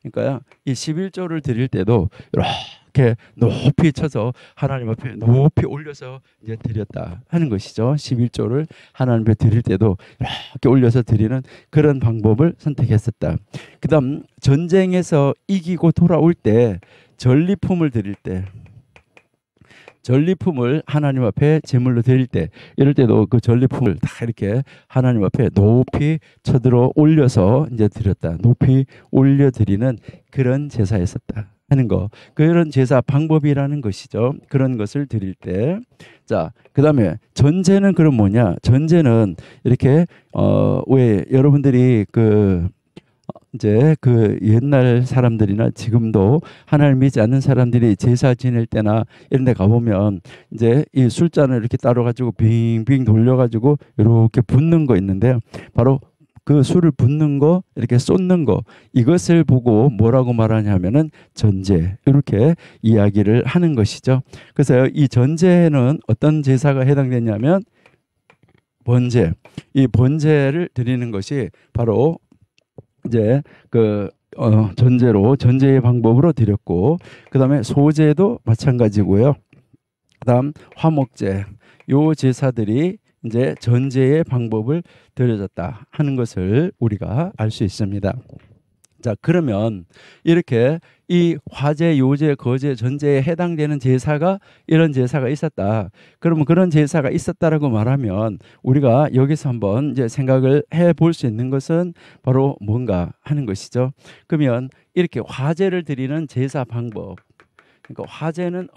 그러니까 이 11조를 드릴 때도 이렇게 높이 쳐서 하나님 앞에 높이 올려서 이제 드렸다 하는 것이죠. 11조를 하나님 앞에 드릴 때도 이렇게 올려서 드리는 그런 방법을 선택했었다. 그다음 전쟁에서 이기고 돌아올 때 전리품을 드릴 때, 전리품을 하나님 앞에 제물로 드릴 때, 이럴 때도 그 전리품을 다 이렇게 하나님 앞에 높이 쳐들어 올려서 이제 드렸다, 높이 올려 드리는 그런 제사였었다 하는 거, 그런 제사 방법이라는 것이죠. 그런 것을 드릴 때. 자, 그다음에 전제는 그럼 뭐냐? 전제는 이렇게 왜 여러분들이 이제 그 옛날 사람들이나 지금도 하나님을 믿지 않는 사람들이 제사 지낼 때나 이런 데 가보면 이제 이 술잔을 이렇게 따로 가지고 빙빙 돌려 가지고 이렇게 붓는 거 있는데요. 바로 그 술을 붓는 거, 이렇게 쏟는 거, 이것을 보고 뭐라고 말하냐면은 전제, 이렇게 이야기를 하는 것이죠. 그래서 이 전제는 어떤 제사가 해당되냐면 번제, 이 번제를 드리는 것이 바로 이제 전제로, 전제의 방법으로 드렸고, 그다음에 소제도 마찬가지고요. 그다음 화목제, 요 제사들이 이제 전제의 방법을 드려졌다 하는 것을 우리가 알 수 있습니다. 자, 그러면 이렇게 이 화제, 요제, 거제, 전제에 해당되는 제사가, 이런 제사가 있었다. 그러면 그런 제사가 있었다라고 말하면 우리가 여기서 한번 이제 생각을 해 볼 수 있는 것은 바로 뭔가 하는 것이죠. 그러면 이렇게 화제를 드리는 제사 방법, 그러니까 화제는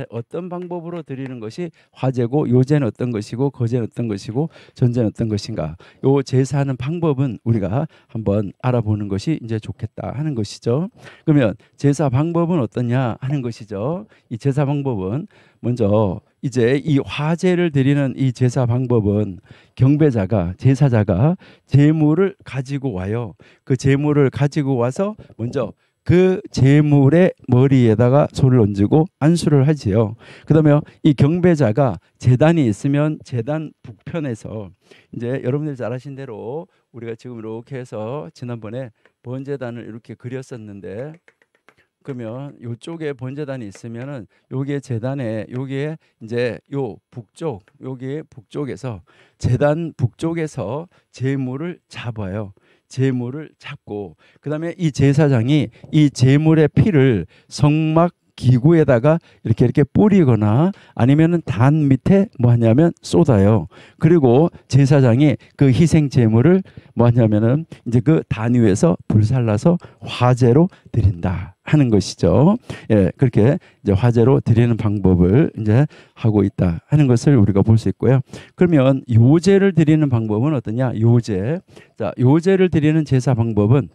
어떤 방법으로 드리는 것이 화제고, 요제는 어떤 것이고, 거제는 어떤 것이고, 전제는 어떤 것인가, 요 제사하는 방법은 우리가 한번 알아보는 것이 이제 좋겠다 하는 것이죠. 그러면 제사 방법은 어떠냐 하는 것이죠. 이 제사 방법은 먼저 이제 이 화제를 드리는 이 제사 방법은 경배자가, 제사자가 제물을 가지고 와요. 그 제물을 가지고 와서 먼저 그 제물의 머리에다가 손을 얹고 안수를 하지요. 그다음에 이 경배자가 제단이 있으면 제단 북편에서, 이제 여러분들이 잘 아신 대로 우리가 지금 이렇게 해서 지난번에 번제단을 이렇게 그렸었는데, 그러면 요쪽에 번제단이 있으면은 여기에 제단에, 여기에 이제 요 북쪽, 여기 북쪽에서, 제단 북쪽에서 제물을 잡아요. 제물을 잡고, 그다음에 이 제사장이 이 제물의 피를 성막 기구에다가 이렇게 뿌리거나 아니면은 단 밑에 뭐 하냐면 쏟아요. 그리고 제사장이 그 희생 제물을 뭐 하냐면은 이제 그 단 위에서 불살라서 화제로 드린다 하는 것이죠. 예, 그렇게 이제 화제로 드리는 방법을 이제 하고 있다 하는 것을 우리가 볼 수 있고요. 그러면 요제를 드리는 방법은 어떠냐? 요제. 자, 요제를 드리는 제사 방법은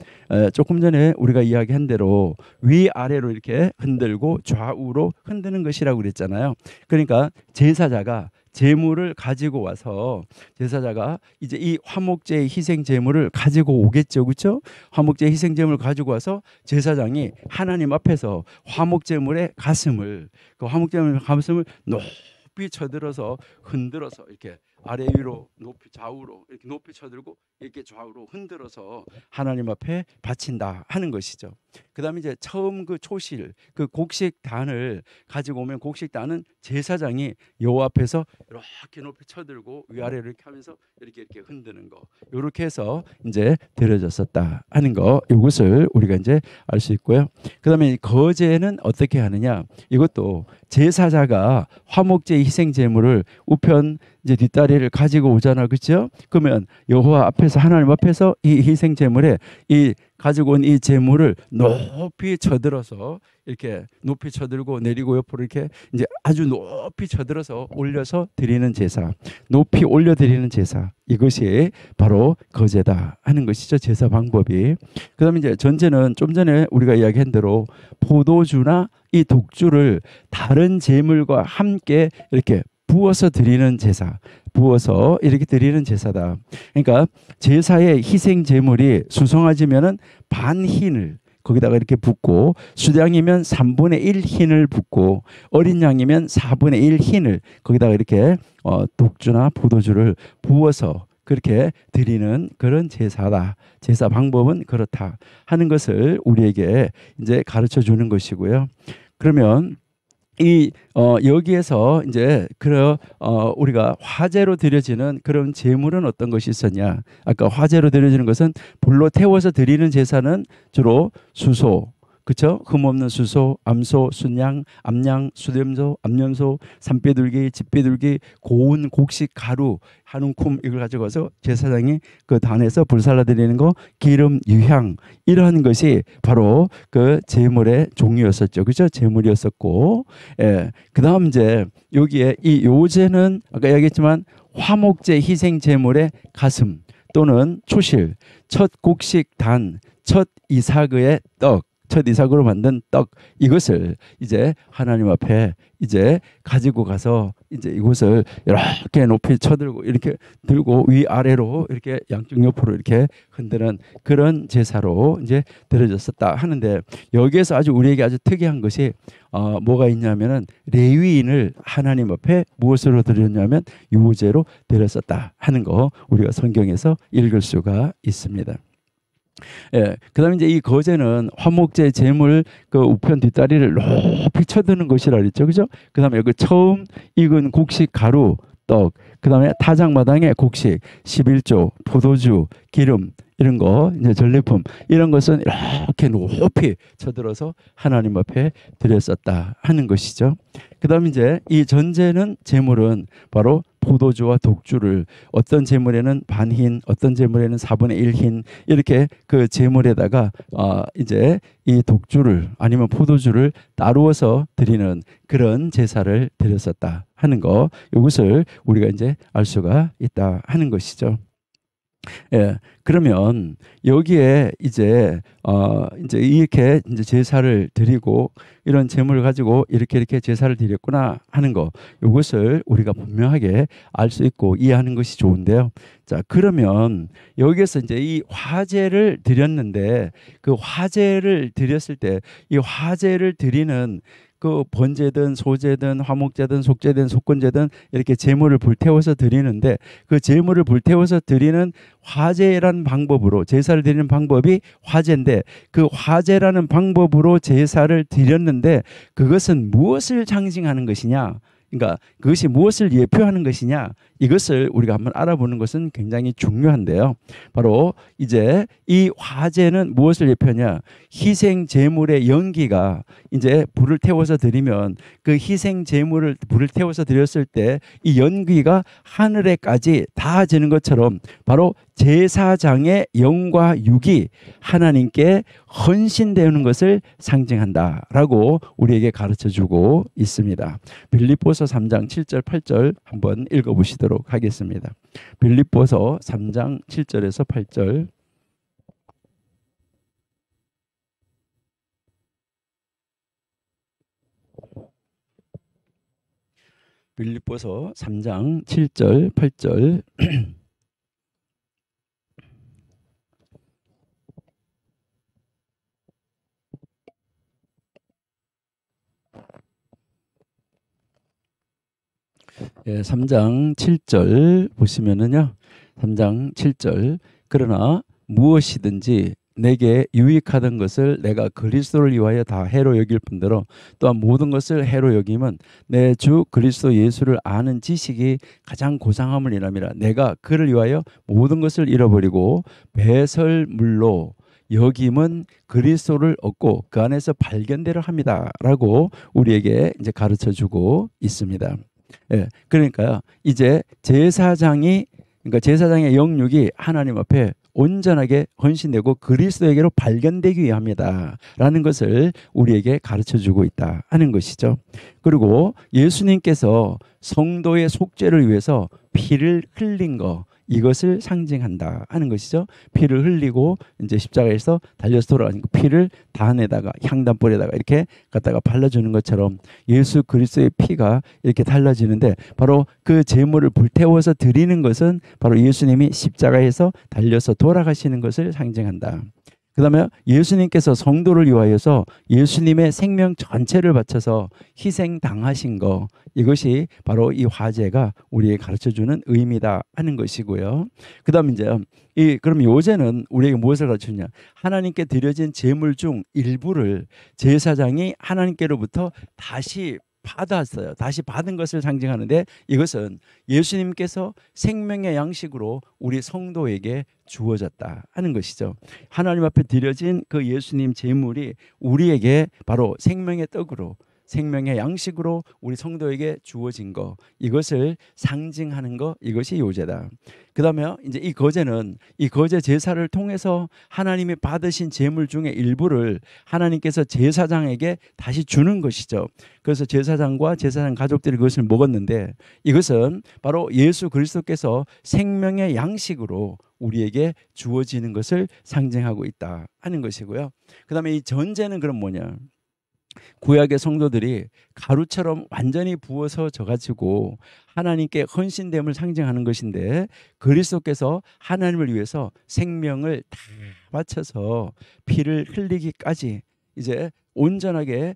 조금 전에 우리가 이야기한 대로 위아래로 이렇게 흔들고 좌우로 흔드는 것이라고 그랬잖아요. 그러니까 제사자가 제물을 가지고 와서 제사자가 이제 이 화목제의 희생 제물을 가지고 오겠죠, 그렇죠? 화목제의 희생 제물을 가지고 와서 제사장이 하나님 앞에서 화목 제물의 가슴을 그 화목 제물의 가슴을 높이 쳐들어서 흔들어서 이렇게 아래 위로 높이 좌우로 이렇게 높이 쳐들고 이렇게 좌우로 흔들어서 하나님 앞에 바친다 하는 것이죠. 그다음에 이제 처음 그 초실 그 곡식단을 가지고 오면 곡식단은 제사장이 여호와 앞에서 이렇게 높이 쳐들고 위아래로 이렇게 하면서 이렇게 흔드는 거 이렇게 해서 이제 드려졌었다 하는 거 이것을 우리가 이제 알 수 있고요. 그다음에 거제는 어떻게 하느냐? 이것도 제사자가 화목제 희생 제물을 우편 이제 뒷다리를 가지고 오잖아, 그렇죠? 그러면 여호와 앞에서 하나님 앞에서 이 희생 제물에 이 가지고 온 이 제물을 높이 쳐들어서 이렇게 높이 쳐들고 내리고 옆으로 이렇게 이제 아주 높이 쳐들어서 올려서 드리는 제사, 높이 올려 드리는 제사, 이것이 바로 거제다 하는 것이죠. 제사 방법이. 그다음에 이제 전제는 좀 전에 우리가 이야기한 대로 포도주나 이 독주를 다른 제물과 함께 이렇게 부어서 드리는 제사, 부어서 이렇게 드리는 제사다. 그러니까 제사의 희생 제물이 수송아지면은 반 흰을 거기다가 이렇게 붓고, 수량이면 3분의 1 흰을 붓고, 어린 양이면 4분의 1 흰을 거기다가 이렇게 독주나 포도주를 부어서 그렇게 드리는 그런 제사다. 제사 방법은 그렇다 하는 것을 우리에게 이제 가르쳐 주는 것이고요. 그러면 여기에서 이제 우리가 화제로 드려지는 그런 제물은 어떤 것이 있었냐? 아까 화제로 드려지는 것은 불로 태워서 드리는 제사는 주로 수소, 그렇죠? 흠없는 수소, 암소, 순양, 암양, 수염소, 암염소, 산비둘기, 집비둘기, 고운 곡식 가루 한 움큼 이걸 가져가서 제사장이 그 단에서 불살라 드리는 거, 기름, 유향 이러한 것이 바로 그 제물의 종이었었죠, 그렇죠? 제물이었었고, 예. 그다음 이제 여기에 이 요제는 아까 얘기했지만 화목제 희생 제물의 가슴 또는 초실, 첫 곡식 단, 첫 이삭의 떡. 첫 이삭으로 만든 떡, 이것을 이제 하나님 앞에 이제 가지고 가서 이제 이것을 이렇게 높이 쳐들고 이렇게 들고 위아래로 이렇게 양쪽 옆으로 이렇게 흔드는 그런 제사로 이제 드려졌었다 하는데, 여기에서 아주 우리에게 아주 특이한 것이 뭐가 있냐면은 레위인을 하나님 앞에 무엇으로 드렸냐면 유제로 드렸었다 하는 거 우리가 성경에서 읽을 수가 있습니다. 예, 그다음에 이제 이 거제는 화목제 제물 그 우편 뒷다리를 높이 쳐드는 것이라 그랬죠, 그죠? 그다음에 여기 처음 익은 곡식 가루 떡, 그다음에 타작마당의 곡식 11조 포도주 기름 이런 거 이제 전리품 이런 것은 이렇게 높이 쳐들어서 하나님 앞에 드렸었다 하는 것이죠. 그다음 이제 이 전제는 제물은 바로 포도주와 독주를 어떤 제물에는 반흰, 어떤 제물에는 4분의 1 흰 이렇게 그 제물에다가 이제 이 독주를 아니면 포도주를 따루어서 드리는 그런 제사를 드렸었다 하는 거, 이것을 우리가 이제 알 수가 있다 하는 것이죠. 예, 그러면 여기에 이제 이렇게 이제 제사를 드리고 이런 제물을 가지고 이렇게 제사를 드렸구나 하는 거, 이것을 우리가 분명하게 알 수 있고 이해하는 것이 좋은데요. 자, 그러면 여기에서 이제 이 화제를 드렸는데 그 화제를 드렸을 때 이 화제를 드리는 그 번제든 소제든 화목제든 속제든 속건제든 이렇게 제물을 불태워서 드리는데, 그 제물을 불태워서 드리는 화제라는 방법으로 제사를 드리는 방법이 화제인데, 그 화제라는 방법으로 제사를 드렸는데 그것은 무엇을 상징하는 것이냐? 그러니까 그것이 무엇을 예표하는 것이냐, 이것을 우리가 한번 알아보는 것은 굉장히 중요한데요. 바로 이제 이 화제는 무엇을 예표하냐? 희생 제물의 연기가 이제 불을 태워서 드리면 그 희생 제물을 불을 태워서 드렸을 때 이 연기가 하늘에까지 닿아지는 것처럼 바로 제사장의 영과 육이 하나님께 헌신되는 것을 상징한다라고 우리에게 가르쳐주고 있습니다. 빌립보서 3장 7절 8절 한번 읽어보시도록 하겠습니다. 빌립보서 3장 7절에서 8절. 빌립보서 3장 7절 8절. 예, 3장 7절 보시면은요. 3장 7절. 그러나 무엇이든지 내게 유익하던 것을 내가 그리스도를 위하여 다 해로 여길 뿐더러 또한 모든 것을 해로 여김은 내 주 그리스도 예수를 아는 지식이 가장 고상함을 인함이라. 내가 그를 위하여 모든 것을 잃어버리고 배설물로 여김은 그리스도를 얻고 그 안에서 발견되려 합니다라고 우리에게 이제 가르쳐주고 있습니다. 예, 그러니까요. 이제 제사장이 그러니까 제사장의 영육이 하나님 앞에 온전하게 헌신되고 그리스도에게로 발견되기 위함이다라는 것을 우리에게 가르쳐주고 있다 하는 것이죠. 그리고 예수님께서 성도의 속죄를 위해서 피를 흘린 거 이것을 상징한다 하는 것이죠. 피를 흘리고 이제 십자가에서 달려서 돌아가니까 피를 단에다가 향단불에다가 이렇게 갖다가 발라주는 것처럼 예수 그리스도의 피가 이렇게 달라지는데 바로 그 제물을 불태워서 드리는 것은 바로 예수님이 십자가에서 달려서 돌아가시는 것을 상징한다. 그 다음에 예수님께서 성도를 위하여서 예수님의 생명 전체를 바쳐서 희생당하신 거 이것이 바로 이 화제가 우리에게 가르쳐주는 의미다 하는 것이고요. 그 다음 이제 그럼 요제는 우리에게 무엇을 가르치느냐. 하나님께 드려진 제물 중 일부를 제사장이 하나님께로부터 다시 받았어요. 다시 받은 것을 상징하는데 이것은 예수님께서 생명의 양식으로 우리 성도에게 주어졌다 하는 것이죠. 하나님 앞에 드려진 그 예수님 제물이 우리에게 바로 생명의 떡으로 생명의 양식으로 우리 성도에게 주어진 거 이것을 상징하는 거 이것이 요제다. 그다음에 이제 이 거제는 이 거제 제사를 통해서 하나님이 받으신 제물 중에 일부를 하나님께서 제사장에게 다시 주는 것이죠. 그래서 제사장과 제사장 가족들이 그것을 먹었는데 이것은 바로 예수 그리스도께서 생명의 양식으로 우리에게 주어지는 것을 상징하고 있다 하는 것이고요. 그다음에 이 전제는 그럼 뭐냐? 구약의 성도들이 가루처럼 완전히 부어서 져가지고 하나님께 헌신됨을 상징하는 것인데 그리스도께서 하나님을 위해서 생명을 다 바쳐서 피를 흘리기까지 이제 온전하게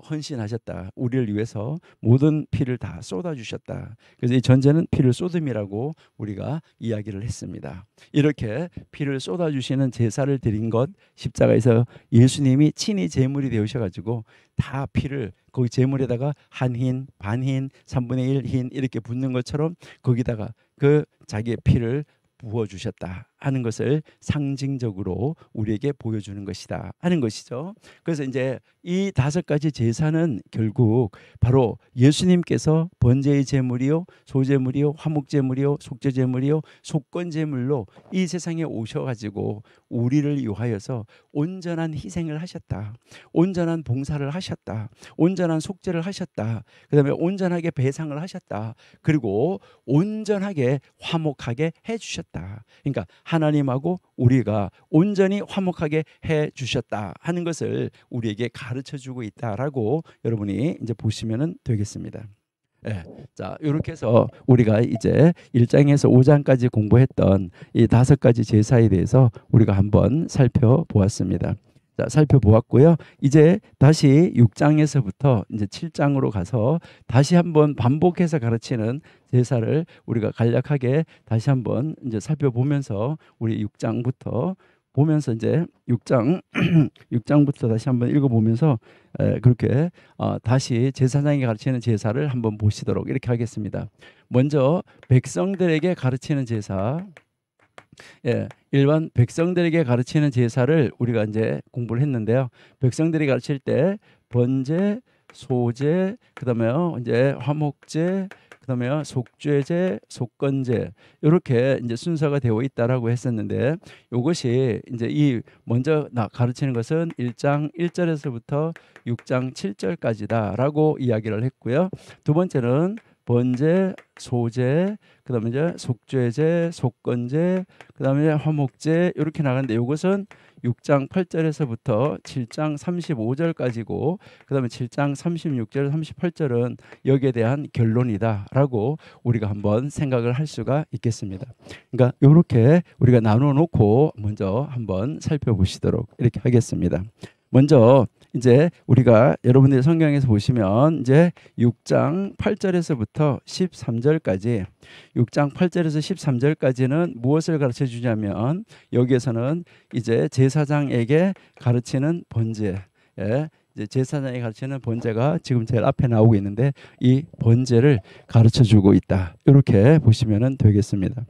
헌신하셨다. 우리를 위해서 모든 피를 다 쏟아주셨다. 그래서 이 전제는 피를 쏟음이라고 우리가 이야기를 했습니다. 이렇게 피를 쏟아주시는 제사를 드린 것 십자가에서 예수님이 친히 제물이 되으셔가지고 다 피를 거기 제물에다가 한 흰, 반 흰, 3분의 1 흰 이렇게 붓는 것처럼 거기다가 그 자기의 피를 부어주셨다 하는 것을 상징적으로 우리에게 보여주는 것이다 하는 것이죠. 그래서 이제 이 5가지 제사는 결국 바로 예수님께서 번제의 제물이요 소제물이요 화목제물이요 속죄제물이요 속건제물로 이 세상에 오셔가지고 우리를 위하여서 온전한 희생을 하셨다. 온전한 봉사를 하셨다. 온전한 속죄를 하셨다. 그 다음에 온전하게 배상을 하셨다. 그리고 온전하게 화목하게 해주셨다. 그러니까 하나님하고 우리가 온전히 화목하게 해 주셨다 하는 것을 우리에게 가르쳐 주고 있다라고 여러분이 이제 보시면 되겠습니다. 네. 자, 이렇게 해서 우리가 이제 1장에서 5장까지 공부했던 이 5가지 제사에 대해서 우리가 한번 살펴보았습니다. 자, 살펴보았고요. 이제 다시 6장에서부터 이제 7장으로 가서 다시 한번 반복해서 가르치는 제사를 우리가 간략하게 다시 한번 이제 살펴보면서 우리 6장부터 보면서 이제 6장 6장부터 다시 한번 읽어보면서 그렇게 다시 제사장이 가르치는 제사를 한번 보시도록 이렇게 하겠습니다. 먼저 백성들에게 가르치는 제사. 예, 일반 백성들에게 가르치는 제사를 우리가 이제 공부를 했는데요. 백성들이 가르칠 때 번제, 소제, 그다음에 이제 화목제, 그다음에 속죄제, 속건제 이렇게 이제 순서가 되어 있다라고 했었는데 이것이 이제 이 먼저 가르치는 것은 1장 1절에서부터 6장 7절까지다라고 이야기를 했고요. 두 번째는 번제, 소제, 그다음에 이제 속죄제, 속건제, 그다음에 화목제 이렇게 나가는데 이것은 6장 8절에서부터 7장 35절까지고 그다음에 7장 36절, 38절은 여기에 대한 결론이다라고 우리가 한번 생각을 할 수가 있겠습니다. 그러니까 이렇게 우리가 나눠 놓고 먼저 한번 살펴보시도록 이렇게 하겠습니다. 먼저 이제 우리가 여러분들이 성경에서 보시면 이제 6장 8절에서부터 13절까지 6장 8절에서 13절까지는 무엇을 가르쳐 주냐면 여기에서는 이제 제사장에게 가르치는 번제, 이제 제사장에게 가르치는 번제가 지금 제일 앞에 나오고 있는데 이 번제를 가르쳐 주고 있다. 이렇게 보시면 되겠습니다.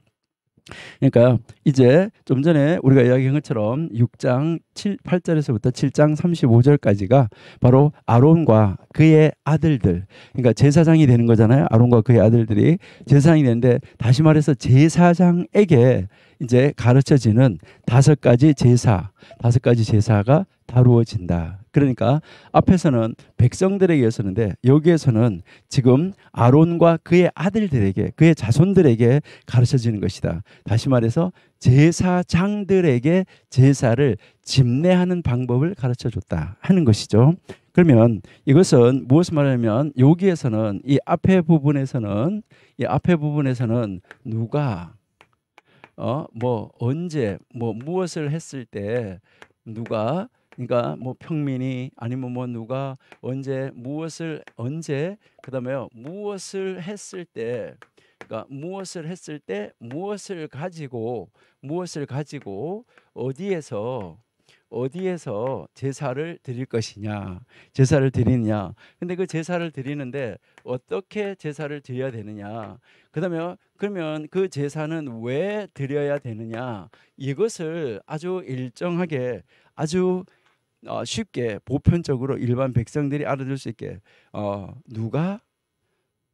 그러니까 이제 좀 전에 우리가 이야기한 것처럼 6장 8절에서부터 7장 35절까지가 바로 아론과 그의 아들들, 그러니까 제사장이 되는 거잖아요. 아론과 그의 아들들이 제사장이 되는데 다시 말해서 제사장에게 이제 가르쳐지는 5가지 제사가 다루어진다. 그러니까 앞에서는 백성들에게였었는데 여기에서는 지금 아론과 그의 아들들에게, 그의 자손들에게 가르쳐지는 것이다. 다시 말해서 제사장들에게 제사를 집례하는 방법을 가르쳐줬다 하는 것이죠. 그러면 이것은 무엇을 말하냐면 여기에서는 이 앞에 부분에서는 누가 뭐 언제 뭐 무엇을 했을 때 누가, 그러니까 뭐 평민이 아니면 뭐 누가 언제 무엇을 언제 그다음에요 무엇을 했을 때, 그러니까 무엇을 했을 때 무엇을 가지고 어디에서 제사를 드릴 것이냐, 제사를 드리느냐. 근데 그 제사를 드리는데 어떻게 제사를 드려야 되느냐. 그다음에 그러면 그 제사는 왜 드려야 되느냐. 이것을 아주 일정하게 아주 쉽게 보편적으로 일반 백성들이 알아들 수 있게 누가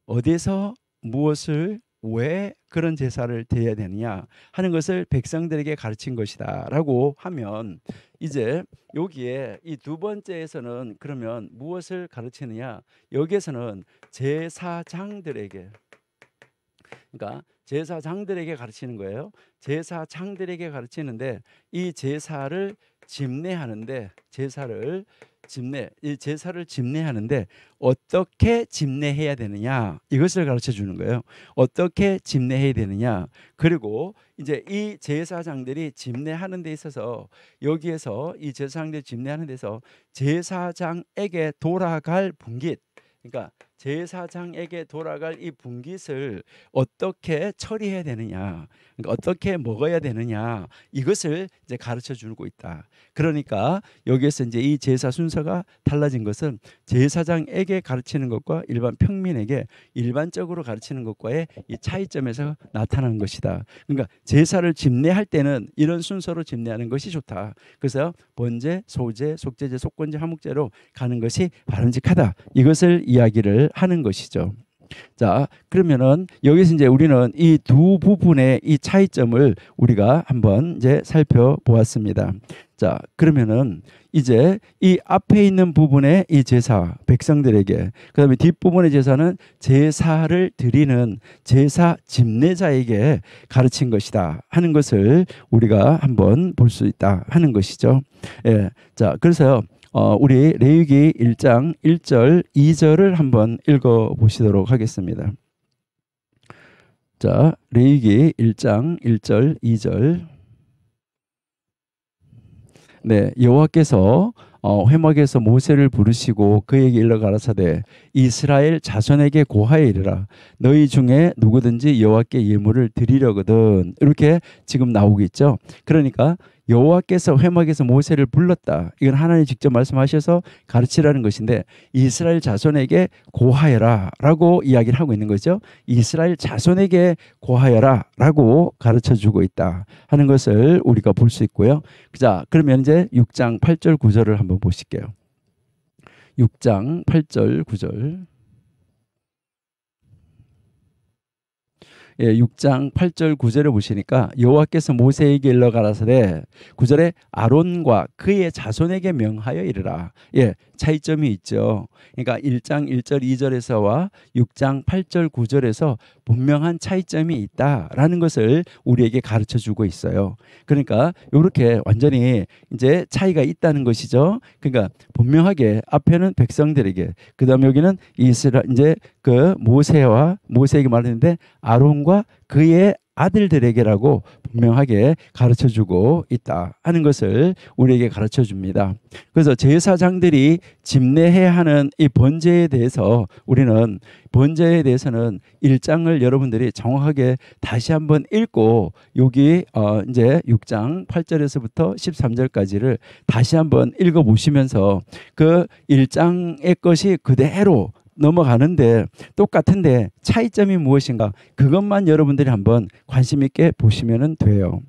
어디서 무엇을 왜 그런 제사를 드려야 되느냐 하는 것을 백성들에게 가르친 것이다라고 하면 이제 여기에 이 두 번째에서는 그러면 무엇을 가르치느냐, 여기에서는 제사장들에게, 그러니까 제사장들에게 가르치는 거예요. 제사장들에게 가르치는데 이 제사를 집례하는데 이 제사를 집례하는데 어떻게 집례해야 되느냐 이것을 가르쳐 주는 거예요. 어떻게 집례해야 되느냐. 그리고 이제 이 제사장들이 집례하는 데 있어서 여기에서 이 제사장들이 집례하는 데서 제사장에게 돌아갈 분깃, 그러니까 제사장에게 돌아갈 이 분깃을 어떻게 처리해야 되느냐, 그러니까 어떻게 먹어야 되느냐 이것을 이제 가르쳐 주고 있다. 그러니까 여기에서 이제 이 제사 순서가 달라진 것은 제사장에게 가르치는 것과 일반 평민에게 일반적으로 가르치는 것과의 이 차이점에서 나타나는 것이다. 그러니까 제사를 집례할 때는 이런 순서로 집례하는 것이 좋다. 그래서 번제, 소제, 속죄제, 속건제, 화목제로 가는 것이 바람직하다. 이것을 이야기를 하는 것이죠. 자, 그러면은 여기서 이제 우리는 이 두 부분의 이 차이점을 우리가 한번 이제 살펴보았습니다. 자, 그러면은 이제 이 앞에 있는 부분의 이 제사 백성들에게, 그다음에 뒷부분의 제사는 제사를 드리는 제사 집례자에게 가르친 것이다 하는 것을 우리가 한번 볼 수 있다 하는 것이죠. 예. 자, 그래서요. 우리 레위기 1장 1절 2절을 한번 읽어 보시도록 하겠습니다. 자, 레위기 1장 1절 2절. 네, 여호와께서 회막에서 모세를 부르시고 그에게 일러 가라사대 이스라엘 자손에게 고하여 이르라 너희 중에 누구든지 여호와께 예물을 드리려거든. 이렇게 지금 나오고 있죠. 그러니까 여호와께서 회막에서 모세를 불렀다. 이건 하나님 직접 말씀하셔서 가르치라는 것인데 이스라엘 자손에게 고하여라 라고 이야기를 하고 있는 거죠. 이스라엘 자손에게 고하여라 라고 가르쳐주고 있다 하는 것을 우리가 볼 수 있고요. 자, 그러면 이제 6장 8절 9절을 한번 보실게요. 6장 8절 9절. 6장 8절 9절에 보시니까 여호와께서 모세에게 일러 가라사대 9절에 아론과 그의 자손에게 명하여 이르라. 차이점이 있죠. 그러니까 1장 1절 2절에서와 6장 8절 9절에서 분명한 차이점이 있다라는 것을 우리에게 가르쳐 주고 있어요. 그러니까 이렇게 완전히 이제 차이가 있다는 것이죠. 그러니까 분명하게 앞에는 백성들에게, 그다음 여기는 이제 그 모세에게 말했는데 아론과 그의 아들들에게라고 분명하게 가르쳐 주고 있다 하는 것을 우리에게 가르쳐 줍니다. 그래서 제사장들이 집례해야 하는 이 번제에 대해서 우리는 번제에 대해서는 1장을 여러분들이 정확하게 다시 한번 읽고 여기 이제 6장 8절에서부터 13절까지를 다시 한번 읽어 보시면서 그 1장의 것이 그대로 넘어가는데 똑같은데 차이점이 무엇인가, 그것만 여러분들이 한번 관심 있게 보시면 돼요.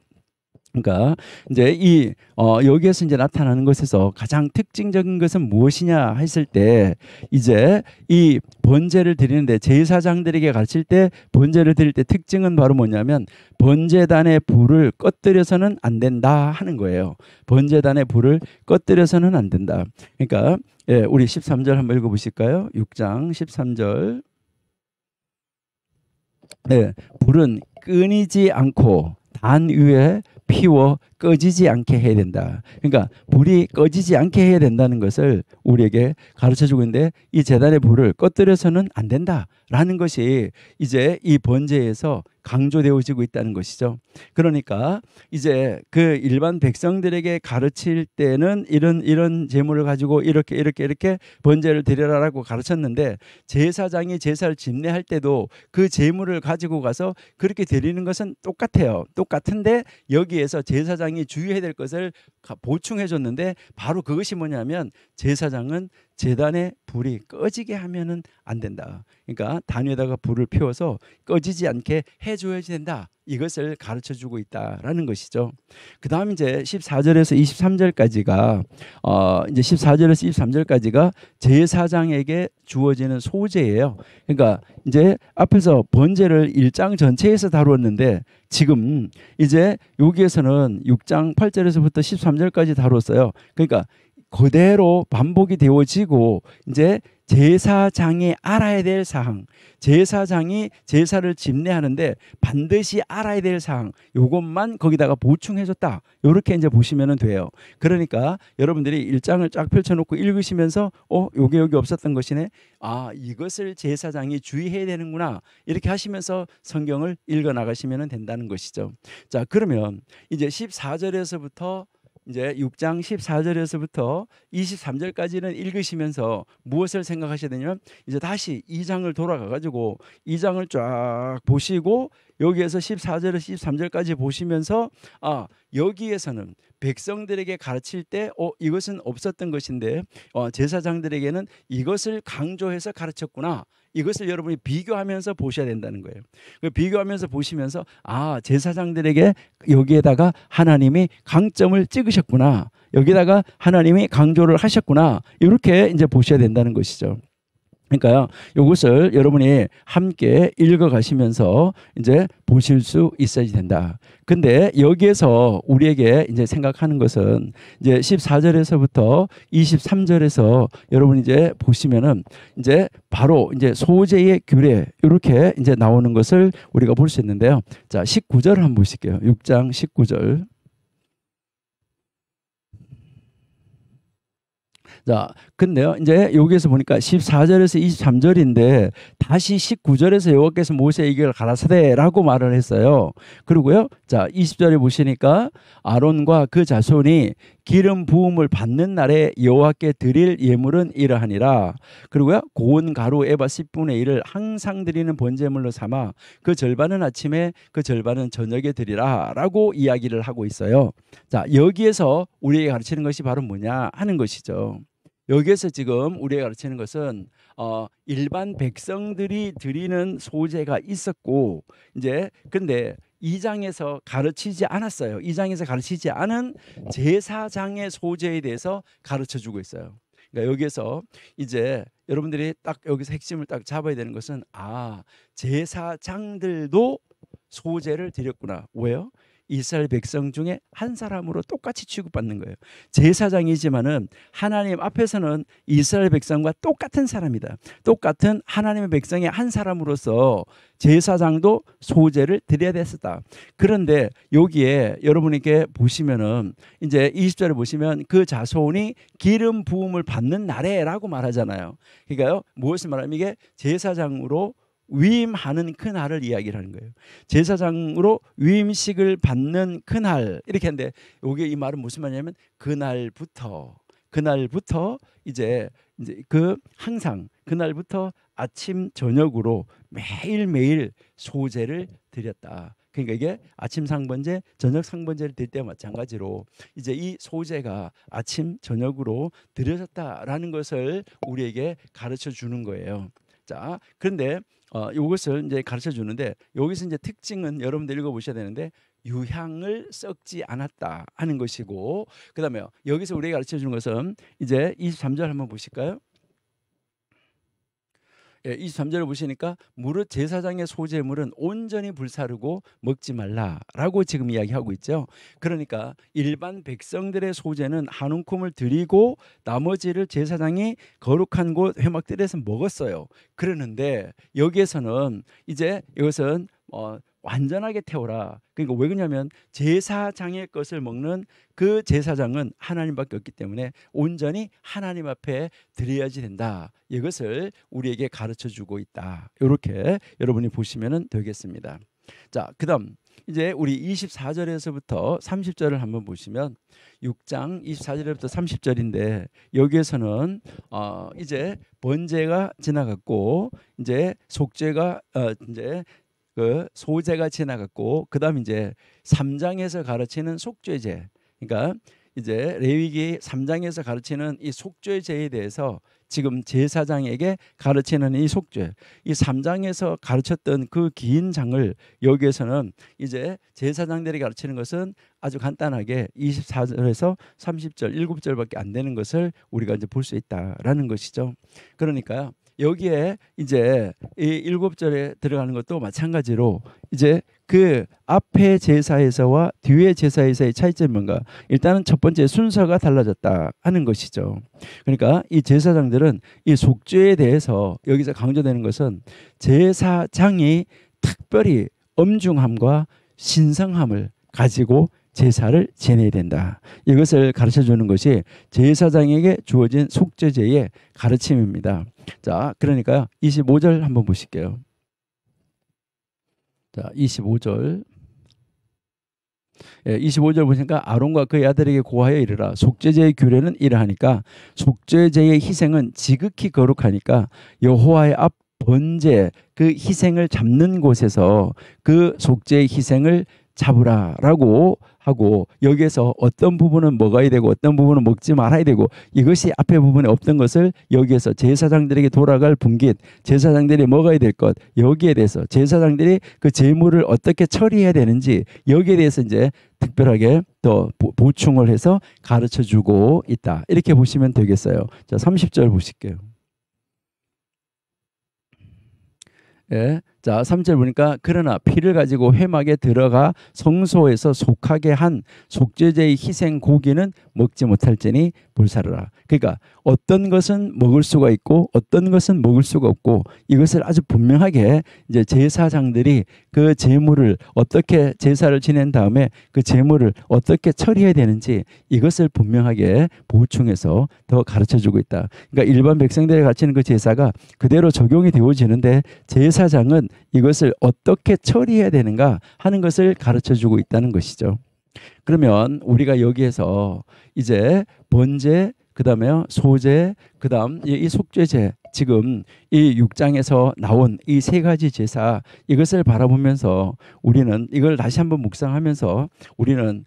그러니까 이제 여기에서 이제 나타나는 것에서 가장 특징적인 것은 무엇이냐 했을 때, 이제 이 번제를 드리는데 제사장들에게 가르칠 때 번제를 드릴 때 특징은 바로 뭐냐면 번제단의 불을 꺼뜨려서는 안 된다 하는 거예요. 번제단의 불을 꺼뜨려서는 안 된다. 그러니까 우리 13절 한번 읽어보실까요? 6장 13절. 불은 끊이지 않고 단 위에 피워 꺼지지 않게 해야 된다. 그러니까 불이 꺼지지 않게 해야 된다는 것을 우리에게 가르쳐주고 있는데, 이 제단의 불을 꺼뜨려서는 안 된다라는 것이 이제 이 번제에서 강조되어지고 있다는 것이죠. 그러니까 이제 그 일반 백성들에게 가르칠 때는 이런 제물을 가지고 이렇게 번제를 드려라라고 가르쳤는데, 제사장이 제사를 집례할 때도 그 제물을 가지고 가서 그렇게 드리는 것은 똑같아요. 똑같은데 여기에서 제사장이 주의해야 될 것을 보충해 줬는데, 바로 그것이 뭐냐면 제사장은 제단의 불이 꺼지게 하면은 안 된다. 그러니까 단 위에다가 불을 피워서 꺼지지 않게 해줘야 된다. 이것을 가르쳐 주고 있다라는 것이죠. 그 다음 이제 14절에서 23절까지가 이제 14절에서 23절까지가 제사장에게 주어지는 소제예요. 그러니까 이제 앞에서 번제를 1장 전체에서 다루었는데 지금 이제 여기에서는 6장 8절에서부터 13절까지 다뤘어요. 그러니까 그대로 반복이 되어지고 이제 제사장이 알아야 될 사항, 제사장이 제사를 집례하는데 반드시 알아야 될 사항, 요것만 거기다가 보충해줬다. 이렇게 이제 보시면 돼요. 그러니까 여러분들이 1장을 쫙 펼쳐놓고 읽으시면서 요게 여기 없었던 것이네. 이것을 제사장이 주의해야 되는구나. 이렇게 하시면서 성경을 읽어 나가시면 된다는 것이죠. 자, 그러면 이제 14절에서부터 이제 6장 14절에서부터 23절까지는 읽으시면서 무엇을 생각하셔야 되냐면, 이제 다시 2장을 돌아가 가지고 2장을 쫙 보시고 여기에서 14절에서 13절까지 보시면서 여기에서는 백성들에게 가르칠 때 이것은 없었던 것인데 제사장들에게는 이것을 강조해서 가르쳤구나. 이것을 여러분이 비교하면서 보셔야 된다는 거예요. 비교하면서 보시면서 제사장들에게 여기에다가 하나님이 강점을 찍으셨구나. 여기다가 하나님이 강조를 하셨구나. 이렇게 이제 보셔야 된다는 것이죠. 그러니까요, 이것을 여러분이 함께 읽어가시면서 이제 보실 수 있어야 된다. 근데 여기에서 우리에게 이제 생각하는 것은 이제 14절에서부터 23절에서 여러분 이제 보시면은 이제 바로 이제 소제의 규례 이렇게 이제 나오는 것을 우리가 볼 수 있는데요. 자, 19절을 한번 보실게요. 6장 19절. 자, 근데요, 이제 여기에서 보니까 14절에서 23절인데 다시 19절에서 여호와께서 모세에게 가라사대라고 말을 했어요. 그리고요, 자, 20절에 보시니까 아론과 그 자손이 기름 부음을 받는 날에 여호와께 드릴 예물은 이러하니라. 그리고요, 고운 가루 에바 10분의 1을 항상 드리는 번제물로 삼아 그 절반은 아침에 그 절반은 저녁에 드리라라고 이야기를 하고 있어요. 자, 여기에서 우리에게 가르치는 것이 바로 뭐냐 하는 것이죠. 여기에서 지금 우리가 가르치는 것은 일반 백성들이 드리는 소제가 있었고, 이제 근데 2장에서 가르치지 않았어요. 2장에서 가르치지 않은 제사장의 소제에 대해서 가르쳐 주고 있어요. 그러니까 여기에서 이제 여러분들이 딱 여기서 핵심을 딱 잡아야 되는 것은 제사장들도 소재를 드렸구나. 왜요? 이스라엘 백성 중에 한 사람으로 똑같이 취급받는 거예요. 제사장이지만은 하나님 앞에서는 이스라엘 백성과 똑같은 사람이다. 똑같은 하나님의 백성의 한 사람으로서 제사장도 소재를 드려야 됐었다. 그런데 여기에 여러분에게 보시면은 이제 20절에 보시면 그 자손이 기름 부음을 받는 날에라고 말하잖아요. 그러니까요, 무엇을 말하면 이게 제사장으로 위임하는 그날을 이야기를 하는 거예요. 제사장으로 위임식을 받는 그날 이렇게 하는데 여기 이 말은 무슨 말이냐면 그날부터 이제 그 항상 그날부터 아침 저녁으로 매일매일 소제를 드렸다. 그러니까 이게 아침 상번제, 저녁 상번제를 드릴 때와 마찬가지로 이제 이 소제가 아침 저녁으로 드려졌다라는 것을 우리에게 가르쳐 주는 거예요. 자, 그런데 이것을 이제 가르쳐 주는데 여기서 이제 특징은 여러분들 읽어 보셔야 되는데 유향을 썩지 않았다 하는 것이고, 그다음에 여기서 우리가 가르쳐 주는 것은 이제 23절 한번 보실까요? 예, 23절을 보시니까 무릇 제사장의 소제물은 온전히 불사르고 먹지 말라라고 지금 이야기하고 있죠. 그러니까 일반 백성들의 소제는 한 움큼을 드리고 나머지를 제사장이 거룩한 곳 회막들에서 먹었어요. 그러는데 여기에서는 이제 이것은 완전하게 태워라. 그러니까 왜 그러냐면 제사장의 것을 먹는 그 제사장은 하나님밖에 없기 때문에 온전히 하나님 앞에 드려야지 된다. 이것을 우리에게 가르쳐 주고 있다. 이렇게 여러분이 보시면 되겠습니다. 자, 그다음 이제 우리 24절에서부터 30절을 한번 보시면 6장 24절부터 30절인데 여기에서는 이제 번제가 지나갔고 이제 속죄가 이제 그 소제가 지나갔고 그다음 이제 3장에서 가르치는 속죄제, 그러니까 이제 레위기 3장에서 가르치는 이 속죄제에 대해서 지금 제사장에게 가르치는 이 속죄, 이 3장에서 가르쳤던 그 긴 장을 여기에서는 이제 제사장들이 가르치는 것은 아주 간단하게 24절에서 30절 7절밖에 안 되는 것을 우리가 이제 볼 수 있다라는 것이죠. 그러니까요. 여기에 이제 이 7절에 들어가는 것도 마찬가지로 이제 그 앞에 제사에서와 뒤에 제사에서의 차이점이 뭔가, 일단은 첫 번째 순서가 달라졌다 하는 것이죠. 그러니까 이 제사장들은 이 속죄에 대해서 여기서 강조되는 것은 제사장이 특별히 엄중함과 신성함을 가지고 제사를 지내야 된다. 이것을 가르쳐 주는 것이 제사장에게 주어진 속죄제의 가르침입니다. 자, 그러니까요. 25절 한번 보실게요. 자, 25절. 예, 25절 보니까 아론과 그의 아들에게 고하여 이르라. 속죄제의 규례는 이러하니까 속죄제의 희생은 지극히 거룩하니까 여호와의 앞 번제 그 희생을 잡는 곳에서 그 속죄의 희생을 잡으라라고 하고, 여기에서 어떤 부분은 먹어야 되고 어떤 부분은 먹지 말아야 되고, 이것이 앞에 부분에 없던 것을 여기에서 제사장들에게 돌아갈 분깃, 제사장들이 먹어야 될 것, 여기에 대해서 제사장들이 그 제물을 어떻게 처리해야 되는지 여기에 대해서 이제 특별하게 더 보충을 해서 가르쳐 주고 있다. 이렇게 보시면 되겠어요. 자, 30절 보실게요. 예. 자, 3절 보니까 그러나 피를 가지고 회막에 들어가 성소에서 속하게 한 속죄제의 희생 고기는 먹지 못할지니 불사르라. 그러니까 어떤 것은 먹을 수가 있고 어떤 것은 먹을 수가 없고, 이것을 아주 분명하게 이제 제사장들이 그 제물을 어떻게 제사를 지낸 다음에 그 제물을 어떻게 처리해야 되는지 이것을 분명하게 보충해서 더 가르쳐주고 있다. 그러니까 일반 백성들이 가르치는 그 제사가 그대로 적용이 되어지는데 제사장은 이것을 어떻게 처리해야 되는가 하는 것을 가르쳐주고 있다는 것이죠. 그러면 우리가 여기에서 이제 번제, 그 다음에 소제, 그 다음 이 속죄제, 지금 이 6장에서 나온 이 세 가지 제사, 이것을 바라보면서 우리는 이걸 다시 한번 묵상하면서 우리는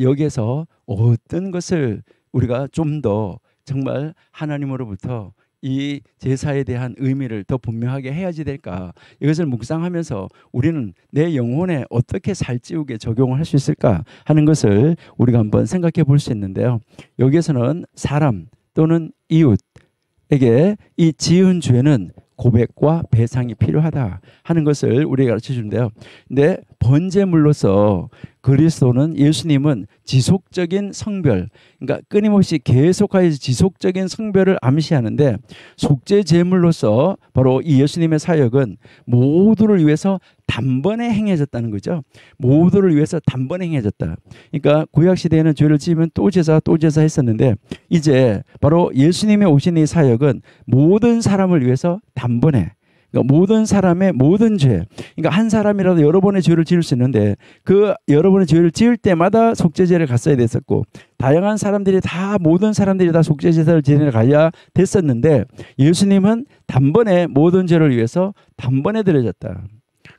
여기에서 어떤 것을 우리가 좀 더 정말 하나님으로부터 이 제사에 대한 의미를 더 분명하게 해야지 될까, 이것을 묵상하면서 우리는 내 영혼에 어떻게 살찌우게 적용을 할 수 있을까 하는 것을 우리가 한번 생각해 볼 수 있는데요. 여기에서는 사람 또는 이웃에게 이 지은 죄는 고백과 배상이 필요하다 하는 것을 우리에게 가르쳐 주는데요. 근데 번제물로서 그리스도는 예수님은 지속적인 성별, 그러니까 끊임없이 계속하여 지속적인 성별을 암시하는데 속죄 제물로서 바로 이 예수님의 사역은 모두를 위해서 단번에 행해졌다는 거죠. 모두를 위해서 단번에 행해졌다. 그러니까 구약 시대에는 죄를 지으면 또 제사 했었는데 이제 바로 예수님의 오신 이 사역은 모든 사람을 위해서 단번에, 그러니까 모든 사람의 모든 죄, 그러니까 한 사람이라도 여러 번의 죄를 지을 수 있는데 그 여러 번의 죄를 지을 때마다 속죄제를 갔어야 됐었고 다양한 사람들이 다 모든 사람들이 다 속죄제사를 지내러 가야 됐었는데 예수님은 단번에 모든 죄를 위해서 단번에 드려졌다.